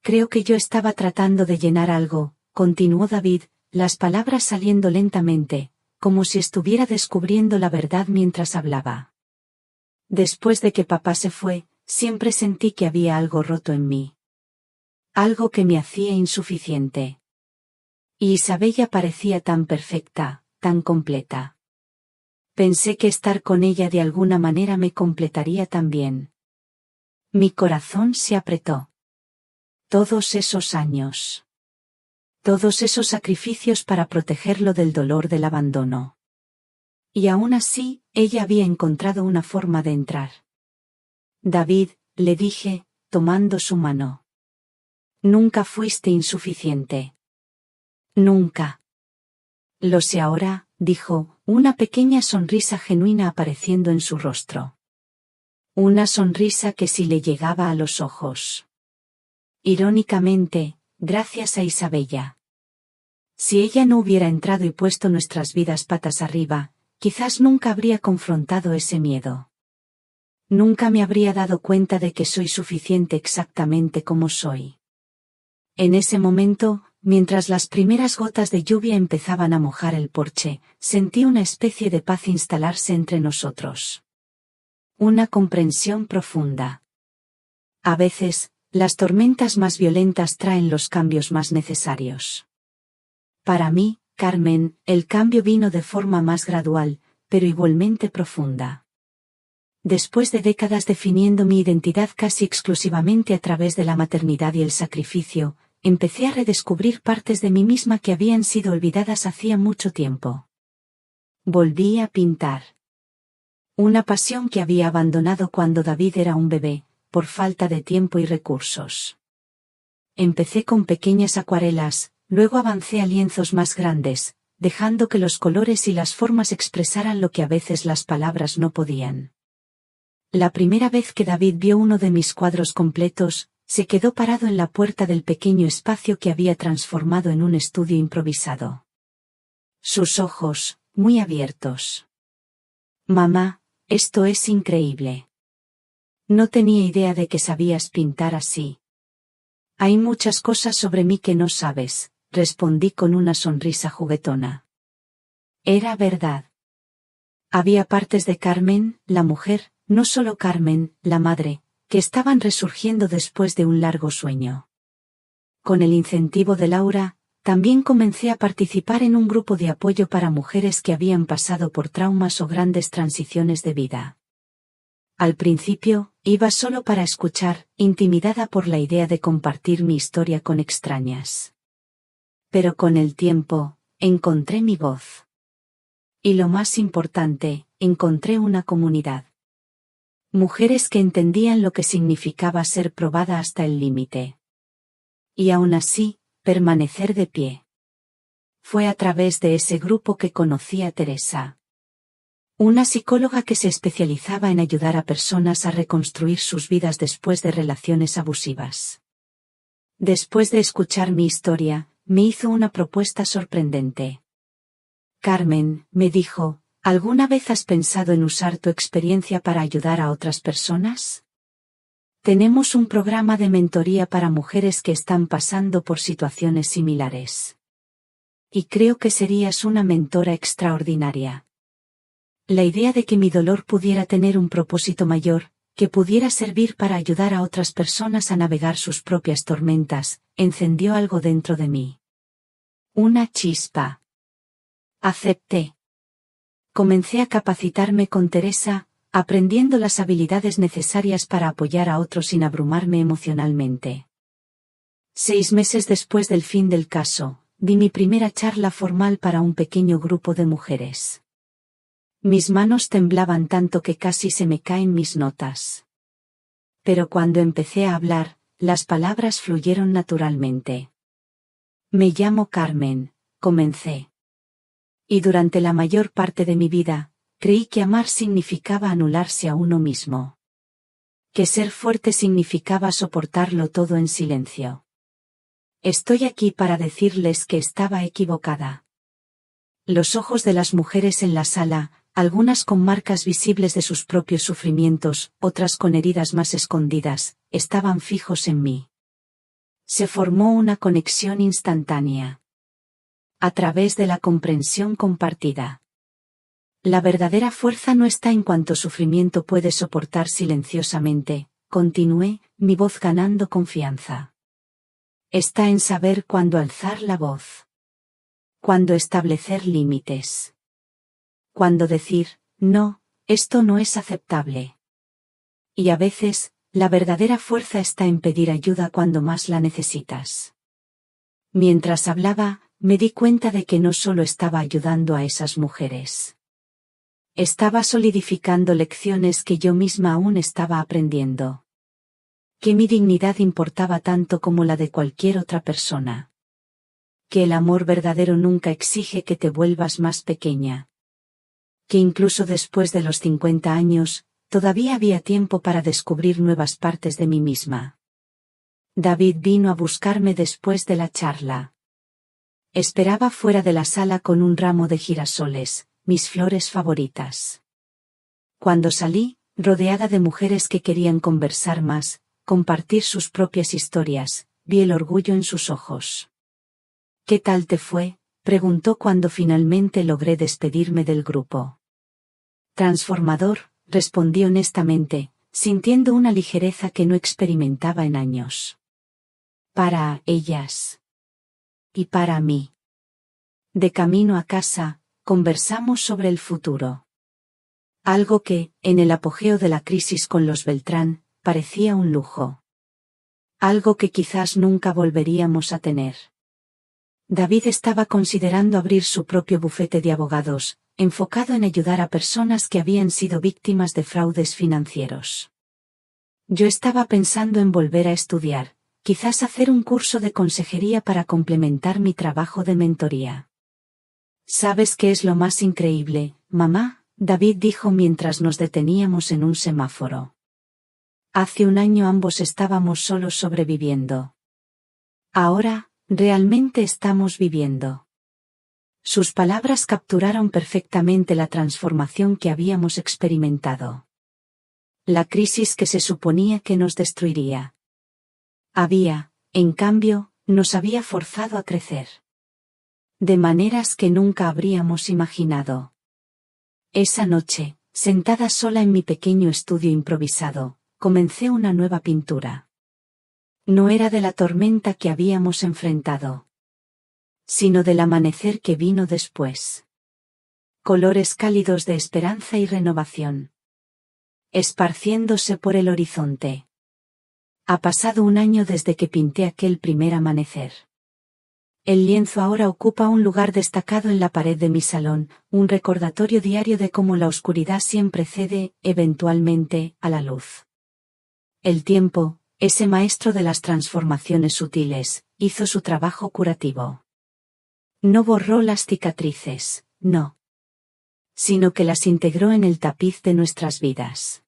Creo que yo estaba tratando de llenar algo, continuó David, las palabras saliendo lentamente, como si estuviera descubriendo la verdad mientras hablaba. Después de que papá se fue, siempre sentí que había algo roto en mí. Algo que me hacía insuficiente. Y Isabella parecía tan perfecta, tan completa. Pensé que estar con ella de alguna manera me completaría también. Mi corazón se apretó. Todos esos años. Todos esos sacrificios para protegerlo del dolor del abandono. Y aún así, ella había encontrado una forma de entrar. David, le dije, tomando su mano. Nunca fuiste insuficiente. Nunca. Lo sé ahora, dijo, una pequeña sonrisa genuina apareciendo en su rostro. Una sonrisa que sí le llegaba a los ojos. Irónicamente, gracias a Isabella. Si ella no hubiera entrado y puesto nuestras vidas patas arriba, quizás nunca habría confrontado ese miedo. Nunca me habría dado cuenta de que soy suficiente exactamente como soy. En ese momento, mientras las primeras gotas de lluvia empezaban a mojar el porche, sentí una especie de paz instalarse entre nosotros. Una comprensión profunda. A veces, las tormentas más violentas traen los cambios más necesarios. Para mí, Carmen, el cambio vino de forma más gradual, pero igualmente profunda. Después de décadas definiendo mi identidad casi exclusivamente a través de la maternidad y el sacrificio, empecé a redescubrir partes de mí misma que habían sido olvidadas hacía mucho tiempo. Volví a pintar. Una pasión que había abandonado cuando David era un bebé, por falta de tiempo y recursos. Empecé con pequeñas acuarelas, luego avancé a lienzos más grandes, dejando que los colores y las formas expresaran lo que a veces las palabras no podían. La primera vez que David vio uno de mis cuadros completos, se quedó parado en la puerta del pequeño espacio que había transformado en un estudio improvisado. Sus ojos, muy abiertos. Mamá, esto es increíble. No tenía idea de que sabías pintar así. Hay muchas cosas sobre mí que no sabes, respondí con una sonrisa juguetona. Era verdad. Había partes de Carmen, la mujer, no solo Carmen, la madre, que estaban resurgiendo después de un largo sueño. Con el incentivo de Laura, también comencé a participar en un grupo de apoyo para mujeres que habían pasado por traumas o grandes transiciones de vida. Al principio, iba solo para escuchar, intimidada por la idea de compartir mi historia con extrañas. Pero con el tiempo, encontré mi voz. Y lo más importante, encontré una comunidad. Mujeres que entendían lo que significaba ser probada hasta el límite. Y aún así, permanecer de pie. Fue a través de ese grupo que conocí a Teresa. Una psicóloga que se especializaba en ayudar a personas a reconstruir sus vidas después de relaciones abusivas. Después de escuchar mi historia, me hizo una propuesta sorprendente. Carmen, me dijo, ¿alguna vez has pensado en usar tu experiencia para ayudar a otras personas? Tenemos un programa de mentoría para mujeres que están pasando por situaciones similares. Y creo que serías una mentora extraordinaria. La idea de que mi dolor pudiera tener un propósito mayor, que pudiera servir para ayudar a otras personas a navegar sus propias tormentas, encendió algo dentro de mí. Una chispa. Acepté. Comencé a capacitarme con Teresa, aprendiendo las habilidades necesarias para apoyar a otros sin abrumarme emocionalmente. 6 meses después del fin del caso, di mi primera charla formal para un pequeño grupo de mujeres. Mis manos temblaban tanto que casi se me caen mis notas. Pero cuando empecé a hablar, las palabras fluyeron naturalmente. Me llamo Carmen, comencé. Y durante la mayor parte de mi vida, creí que amar significaba anularse a uno mismo. Que ser fuerte significaba soportarlo todo en silencio. Estoy aquí para decirles que estaba equivocada. Los ojos de las mujeres en la sala, algunas con marcas visibles de sus propios sufrimientos, otras con heridas más escondidas, estaban fijos en mí. Se formó una conexión instantánea. A través de la comprensión compartida. La verdadera fuerza no está en cuánto sufrimiento puedes soportar silenciosamente, continué, mi voz ganando confianza. Está en saber cuándo alzar la voz. Cuándo establecer límites. Cuándo decir, no, esto no es aceptable. Y a veces, la verdadera fuerza está en pedir ayuda cuando más la necesitas. Mientras hablaba, me di cuenta de que no solo estaba ayudando a esas mujeres. Estaba solidificando lecciones que yo misma aún estaba aprendiendo. Que mi dignidad importaba tanto como la de cualquier otra persona. Que el amor verdadero nunca exige que te vuelvas más pequeña. Que incluso después de los 50 años, todavía había tiempo para descubrir nuevas partes de mí misma. David vino a buscarme después de la charla. Esperaba fuera de la sala con un ramo de girasoles, mis flores favoritas. Cuando salí, rodeada de mujeres que querían conversar más, compartir sus propias historias, vi el orgullo en sus ojos. ¿Qué tal te fue?, preguntó cuando finalmente logré despedirme del grupo. Transformador, respondí honestamente, sintiendo una ligereza que no experimentaba en años. Para ellas. Y para mí. De camino a casa, conversamos sobre el futuro. Algo que, en el apogeo de la crisis con los Beltrán, parecía un lujo. Algo que quizás nunca volveríamos a tener. David estaba considerando abrir su propio bufete de abogados, enfocado en ayudar a personas que habían sido víctimas de fraudes financieros. Yo estaba pensando en volver a estudiar, quizás hacer un curso de consejería para complementar mi trabajo de mentoría. ¿Sabes qué es lo más increíble, mamá? David dijo mientras nos deteníamos en un semáforo. Hace un año ambos estábamos solos sobreviviendo. Ahora, realmente estamos viviendo. Sus palabras capturaron perfectamente la transformación que habíamos experimentado. La crisis que se suponía que nos destruiría. En cambio, nos había forzado a crecer. De maneras que nunca habríamos imaginado. Esa noche, sentada sola en mi pequeño estudio improvisado, comencé una nueva pintura. No era de la tormenta que habíamos enfrentado, sino del amanecer que vino después. Colores cálidos de esperanza y renovación, esparciéndose por el horizonte. Ha pasado un año desde que pinté aquel primer amanecer. El lienzo ahora ocupa un lugar destacado en la pared de mi salón, un recordatorio diario de cómo la oscuridad siempre cede, eventualmente, a la luz. El tiempo, ese maestro de las transformaciones sutiles, hizo su trabajo curativo. No borró las cicatrices, no. Sino que las integró en el tapiz de nuestras vidas.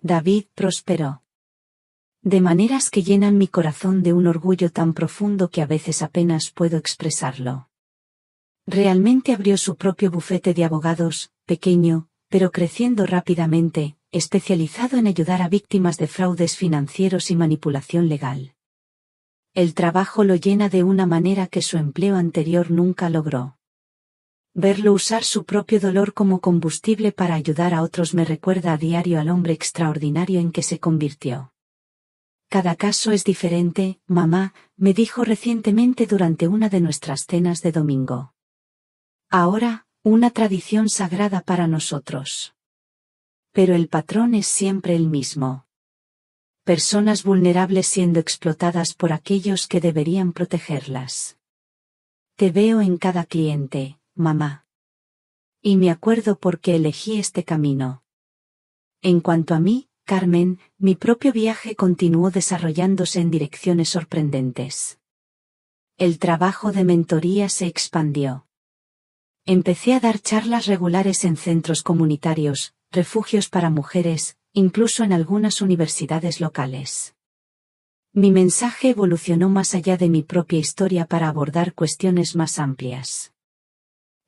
David prosperó. De maneras que llenan mi corazón de un orgullo tan profundo que a veces apenas puedo expresarlo. Realmente abrió su propio bufete de abogados, pequeño, pero creciendo rápidamente, especializado en ayudar a víctimas de fraudes financieros y manipulación legal. El trabajo lo llena de una manera que su empleo anterior nunca logró. Verlo usar su propio dolor como combustible para ayudar a otros me recuerda a diario al hombre extraordinario en que se convirtió. Cada caso es diferente, mamá, me dijo recientemente durante una de nuestras cenas de domingo. Ahora, una tradición sagrada para nosotros. Pero el patrón es siempre el mismo. Personas vulnerables siendo explotadas por aquellos que deberían protegerlas. Te veo en cada cliente, mamá. Y me acuerdo por qué elegí este camino. En cuanto a mí, Carmen, mi propio viaje continuó desarrollándose en direcciones sorprendentes. El trabajo de mentoría se expandió. Empecé a dar charlas regulares en centros comunitarios, refugios para mujeres, incluso en algunas universidades locales. Mi mensaje evolucionó más allá de mi propia historia para abordar cuestiones más amplias.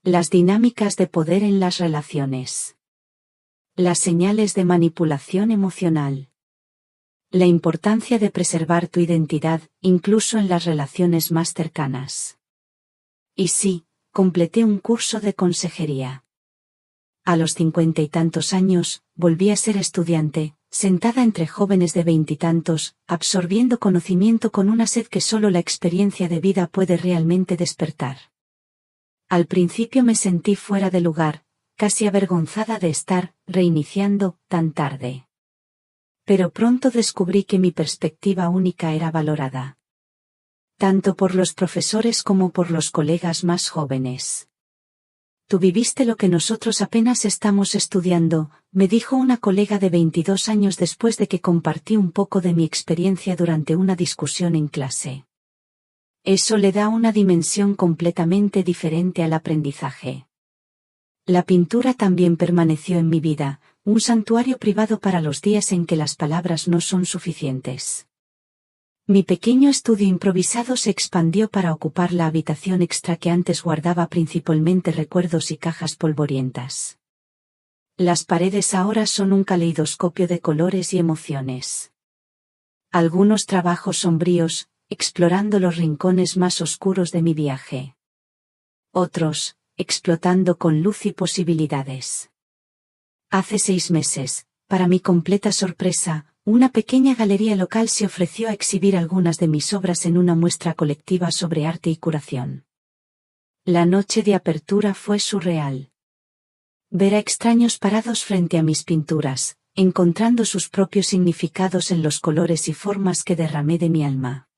Las dinámicas de poder en las relaciones. Las señales de manipulación emocional. La importancia de preservar tu identidad, incluso en las relaciones más cercanas. Y sí, completé un curso de consejería. A los 50 y tantos años, volví a ser estudiante, sentada entre jóvenes de 20 y tantos, absorbiendo conocimiento con una sed que solo la experiencia de vida puede realmente despertar. Al principio me sentí fuera de lugar, casi avergonzada de estar reiniciando tan tarde. Pero pronto descubrí que mi perspectiva única era valorada. Tanto por los profesores como por los colegas más jóvenes. Tú viviste lo que nosotros apenas estamos estudiando, me dijo una colega de 22 años después de que compartí un poco de mi experiencia durante una discusión en clase. Eso le da una dimensión completamente diferente al aprendizaje. La pintura también permaneció en mi vida, un santuario privado para los días en que las palabras no son suficientes. Mi pequeño estudio improvisado se expandió para ocupar la habitación extra que antes guardaba principalmente recuerdos y cajas polvorientas. Las paredes ahora son un caleidoscopio de colores y emociones. Algunos trabajos sombríos, explorando los rincones más oscuros de mi viaje. Otros, explotando con luz y posibilidades. Hace 6 meses, para mi completa sorpresa, una pequeña galería local se ofreció a exhibir algunas de mis obras en una muestra colectiva sobre arte y curación. La noche de apertura fue surreal. Ver a extraños parados frente a mis pinturas, encontrando sus propios significados en los colores y formas que derramé de mi alma.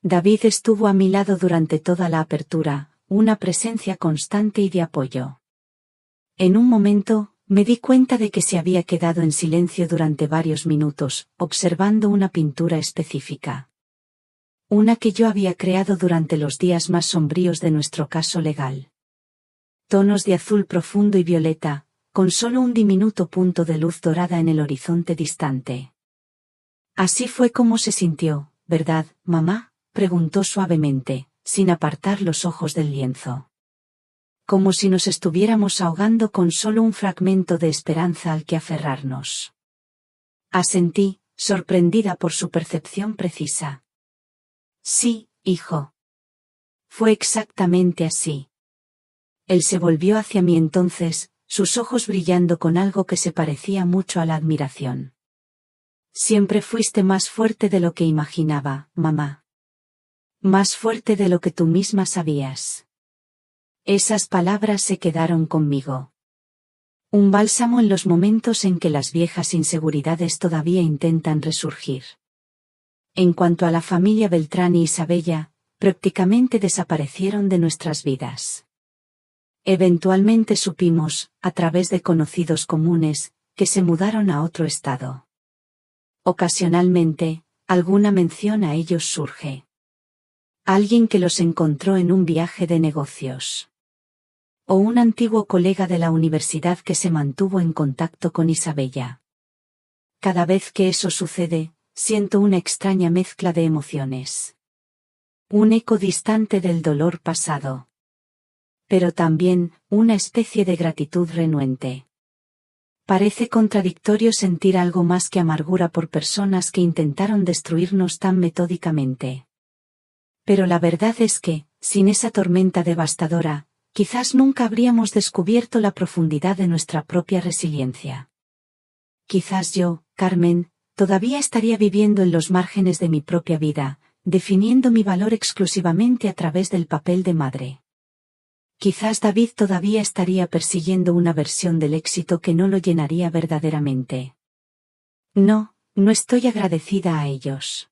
David estuvo a mi lado durante toda la apertura, una presencia constante y de apoyo. En un momento, me di cuenta de que se había quedado en silencio durante varios minutos, observando una pintura específica. Una que yo había creado durante los días más sombríos de nuestro caso legal. Tonos de azul profundo y violeta, con solo un diminuto punto de luz dorada en el horizonte distante. Así fue como se sintió, ¿verdad, mamá?, preguntó suavemente, sin apartar los ojos del lienzo. Como si nos estuviéramos ahogando con solo un fragmento de esperanza al que aferrarnos. Asentí, sorprendida por su percepción precisa. Sí, hijo. Fue exactamente así. Él se volvió hacia mí entonces, sus ojos brillando con algo que se parecía mucho a la admiración. Siempre fuiste más fuerte de lo que imaginaba, mamá. Más fuerte de lo que tú misma sabías. Esas palabras se quedaron conmigo. Un bálsamo en los momentos en que las viejas inseguridades todavía intentan resurgir. En cuanto a la familia Beltrán y Isabella, prácticamente desaparecieron de nuestras vidas. Eventualmente supimos, a través de conocidos comunes, que se mudaron a otro estado. Ocasionalmente, alguna mención a ellos surge. Alguien que los encontró en un viaje de negocios. O un antiguo colega de la universidad que se mantuvo en contacto con Isabella. Cada vez que eso sucede, siento una extraña mezcla de emociones. Un eco distante del dolor pasado. Pero también, una especie de gratitud renuente. Parece contradictorio sentir algo más que amargura por personas que intentaron destruirnos tan metódicamente. Pero la verdad es que, sin esa tormenta devastadora, quizás nunca habríamos descubierto la profundidad de nuestra propia resiliencia. Quizás yo, Carmen, todavía estaría viviendo en los márgenes de mi propia vida, definiendo mi valor exclusivamente a través del papel de madre. Quizás David todavía estaría persiguiendo una versión del éxito que no lo llenaría verdaderamente. No, no estoy agradecida a ellos.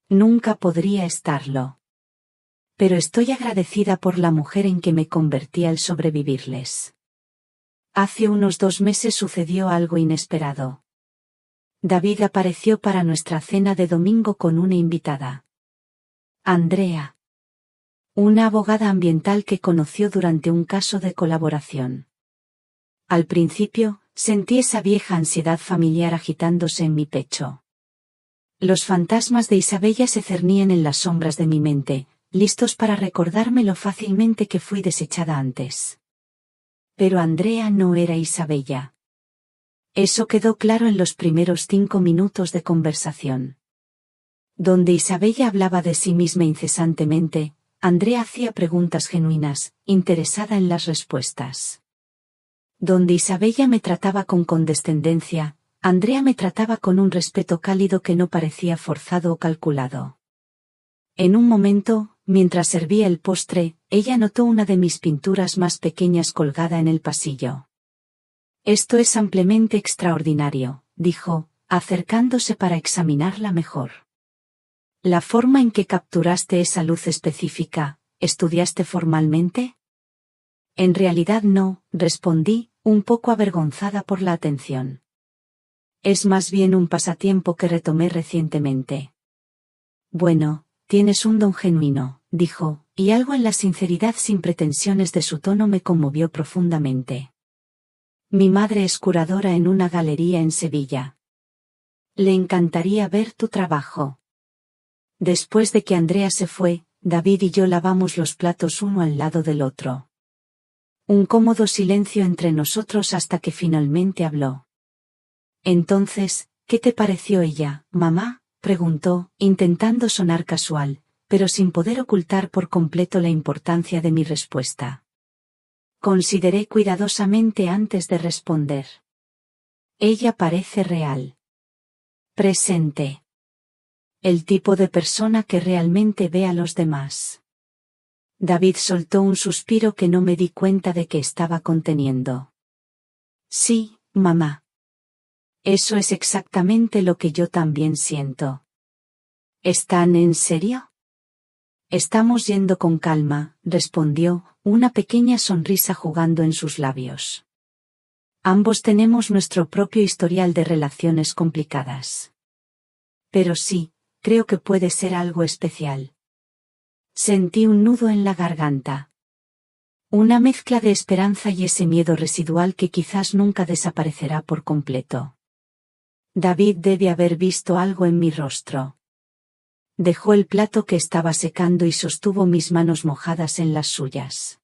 Nunca podría estarlo. Pero estoy agradecida por la mujer en que me convertí al sobrevivirles. Hace unos 2 meses sucedió algo inesperado. David apareció para nuestra cena de domingo con una invitada. Andrea. Una abogada ambiental que conoció durante un caso de colaboración. Al principio, sentí esa vieja ansiedad familiar agitándose en mi pecho. Los fantasmas de Isabella se cernían en las sombras de mi mente, listos para recordarme lo fácilmente que fui desechada antes. Pero Andrea no era Isabella. Eso quedó claro en los primeros 5 minutos de conversación. Donde Isabella hablaba de sí misma incesantemente, Andrea hacía preguntas genuinas, interesada en las respuestas. Donde Isabella me trataba con condescendencia, Andrea me trataba con un respeto cálido que no parecía forzado o calculado. En un momento, mientras servía el postre, ella notó una de mis pinturas más pequeñas colgada en el pasillo. Esto es ampliamente extraordinario, dijo, acercándose para examinarla mejor. La forma en que capturaste esa luz específica, ¿estudiaste formalmente? En realidad no, respondí, un poco avergonzada por la atención. Es más bien un pasatiempo que retomé recientemente. Bueno, tienes un don genuino, dijo, y algo en la sinceridad sin pretensiones de su tono me conmovió profundamente. Mi madre es curadora en una galería en Sevilla. Le encantaría ver tu trabajo. Después de que Andrea se fue, David y yo lavamos los platos uno al lado del otro. Un cómodo silencio entre nosotros hasta que finalmente habló. Entonces, ¿qué te pareció ella, mamá?, preguntó, intentando sonar casual, pero sin poder ocultar por completo la importancia de mi respuesta. Consideré cuidadosamente antes de responder. Ella parece real. Presente. El tipo de persona que realmente ve a los demás. David soltó un suspiro que no me di cuenta de que estaba conteniendo. Sí, mamá. Eso es exactamente lo que yo también siento. ¿Están en serio? Estamos yendo con calma, respondió, una pequeña sonrisa jugando en sus labios. Ambos tenemos nuestro propio historial de relaciones complicadas. Pero sí, creo que puede ser algo especial. Sentí un nudo en la garganta. Una mezcla de esperanza y ese miedo residual que quizás nunca desaparecerá por completo. David debe haber visto algo en mi rostro. Dejó el plato que estaba secando y sostuvo mis manos mojadas en las suyas.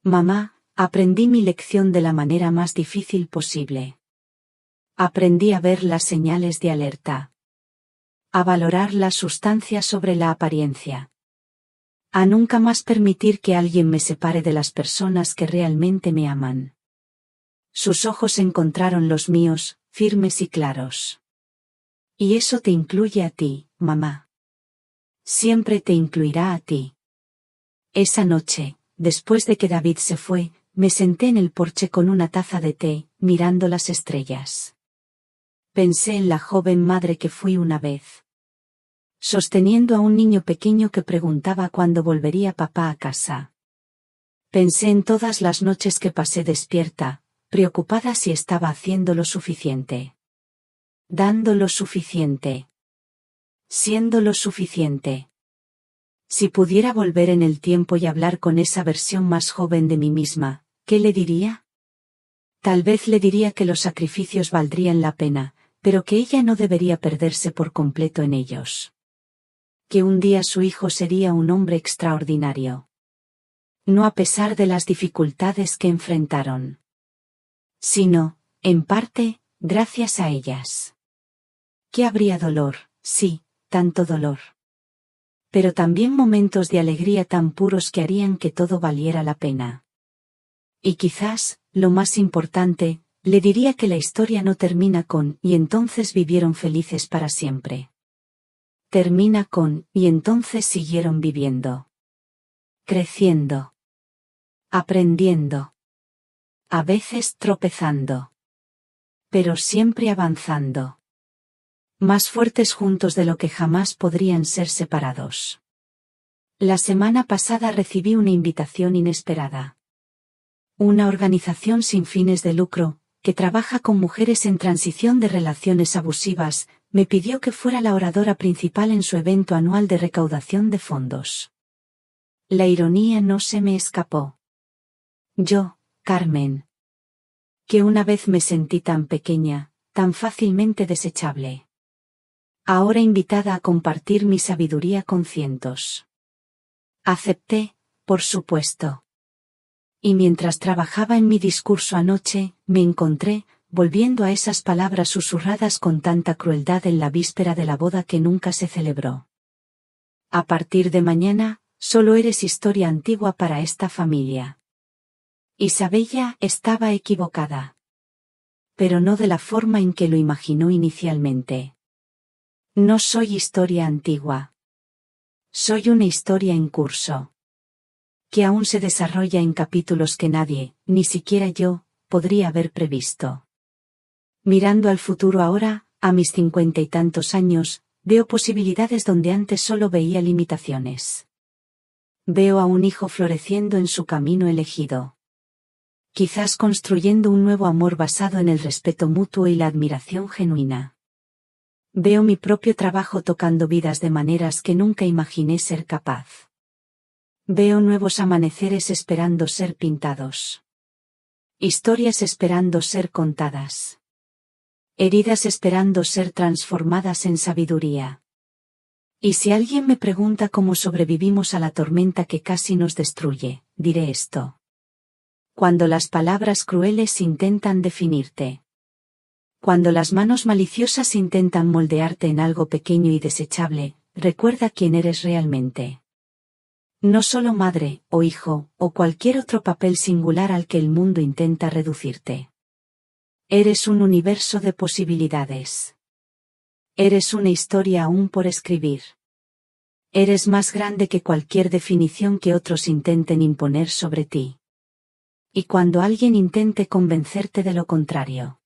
Mamá, aprendí mi lección de la manera más difícil posible. Aprendí a ver las señales de alerta. A valorar la sustancia sobre la apariencia. A nunca más permitir que alguien me separe de las personas que realmente me aman. Sus ojos encontraron los míos, firmes y claros. Y eso te incluye a ti, mamá. Siempre te incluirá a ti. Esa noche, después de que David se fue, me senté en el porche con una taza de té, mirando las estrellas. Pensé en la joven madre que fui una vez. Sosteniendo a un niño pequeño que preguntaba cuándo volvería papá a casa. Pensé en todas las noches que pasé despierta, preocupada si estaba haciendo lo suficiente. Dando lo suficiente. Siendo lo suficiente. Si pudiera volver en el tiempo y hablar con esa versión más joven de mí misma, ¿qué le diría? Tal vez le diría que los sacrificios valdrían la pena, pero que ella no debería perderse por completo en ellos. Que un día su hijo sería un hombre extraordinario. No a pesar de las dificultades que enfrentaron. Sino, en parte, gracias a ellas. Que habría dolor, sí, tanto dolor. Pero también momentos de alegría tan puros que harían que todo valiera la pena. Y quizás, lo más importante, le diría que la historia no termina con "y entonces vivieron felices para siempre". Termina con "y entonces siguieron viviendo". Creciendo. Aprendiendo. A veces tropezando. Pero siempre avanzando. Más fuertes juntos de lo que jamás podrían ser separados. La semana pasada recibí una invitación inesperada. Una organización sin fines de lucro, que trabaja con mujeres en transición de relaciones abusivas, me pidió que fuera la oradora principal en su evento anual de recaudación de fondos. La ironía no se me escapó. Yo, Carmen. Que una vez me sentí tan pequeña, tan fácilmente desechable. Ahora invitada a compartir mi sabiduría con cientos. Acepté, por supuesto. Y mientras trabajaba en mi discurso anoche, me encontré, volviendo a esas palabras susurradas con tanta crueldad en la víspera de la boda que nunca se celebró. A partir de mañana, solo eres historia antigua para esta familia. Isabella estaba equivocada. Pero no de la forma en que lo imaginó inicialmente. No soy historia antigua. Soy una historia en curso. Que aún se desarrolla en capítulos que nadie, ni siquiera yo, podría haber previsto. Mirando al futuro ahora, a mis 50 y tantos años, veo posibilidades donde antes solo veía limitaciones. Veo a un hijo floreciendo en su camino elegido. Quizás construyendo un nuevo amor basado en el respeto mutuo y la admiración genuina. Veo mi propio trabajo tocando vidas de maneras que nunca imaginé ser capaz. Veo nuevos amaneceres esperando ser pintados. Historias esperando ser contadas. Heridas esperando ser transformadas en sabiduría. Y si alguien me pregunta cómo sobrevivimos a la tormenta que casi nos destruye, diré esto. Cuando las palabras crueles intentan definirte. Cuando las manos maliciosas intentan moldearte en algo pequeño y desechable, recuerda quién eres realmente. No solo madre, o hijo, o cualquier otro papel singular al que el mundo intenta reducirte. Eres un universo de posibilidades. Eres una historia aún por escribir. Eres más grande que cualquier definición que otros intenten imponer sobre ti. Y cuando alguien intente convencerte de lo contrario.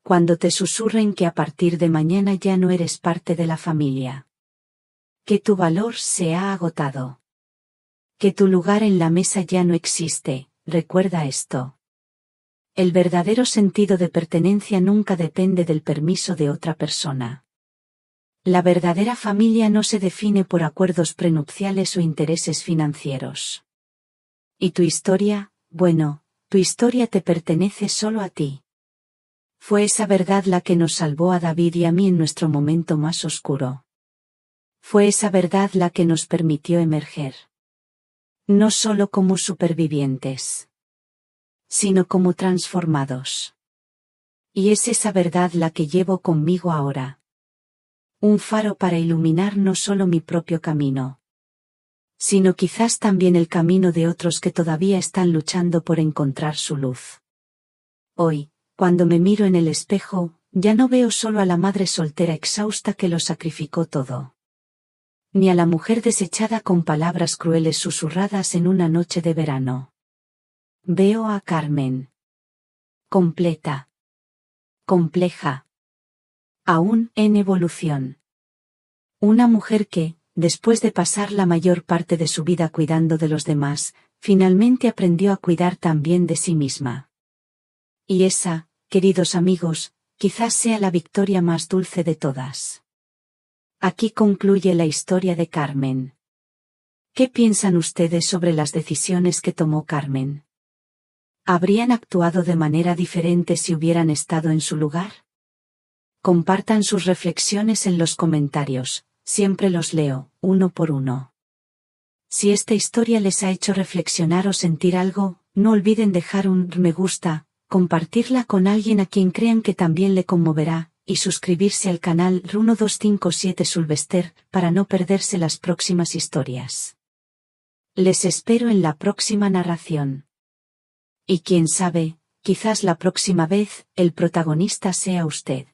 Cuando te susurren que a partir de mañana ya no eres parte de la familia. Que tu valor se ha agotado. Que tu lugar en la mesa ya no existe, recuerda esto. El verdadero sentido de pertenencia nunca depende del permiso de otra persona. La verdadera familia no se define por acuerdos prenupciales o intereses financieros. Y tu historia, bueno, tu historia te pertenece solo a ti. Fue esa verdad la que nos salvó a David y a mí en nuestro momento más oscuro. Fue esa verdad la que nos permitió emerger. No solo como supervivientes, sino como transformados. Y es esa verdad la que llevo conmigo ahora. Un faro para iluminar no solo mi propio camino, sino quizás también el camino de otros que todavía están luchando por encontrar su luz. Hoy, cuando me miro en el espejo, ya no veo solo a la madre soltera exhausta que lo sacrificó todo, ni a la mujer desechada con palabras crueles susurradas en una noche de verano. Veo a Carmen. Completa. Compleja. Aún en evolución. Una mujer que, después de pasar la mayor parte de su vida cuidando de los demás, finalmente aprendió a cuidar también de sí misma. Y esa, queridos amigos, quizás sea la victoria más dulce de todas. Aquí concluye la historia de Carmen. ¿Qué piensan ustedes sobre las decisiones que tomó Carmen? ¿Habrían actuado de manera diferente si hubieran estado en su lugar? Compartan sus reflexiones en los comentarios, siempre los leo, uno por uno. Si esta historia les ha hecho reflexionar o sentir algo, no olviden dejar un me gusta, compartirla con alguien a quien crean que también le conmoverá, y suscribirse al canal Runo257 Sulvester para no perderse las próximas historias. Les espero en la próxima narración. Y quién sabe, quizás la próxima vez, el protagonista sea usted.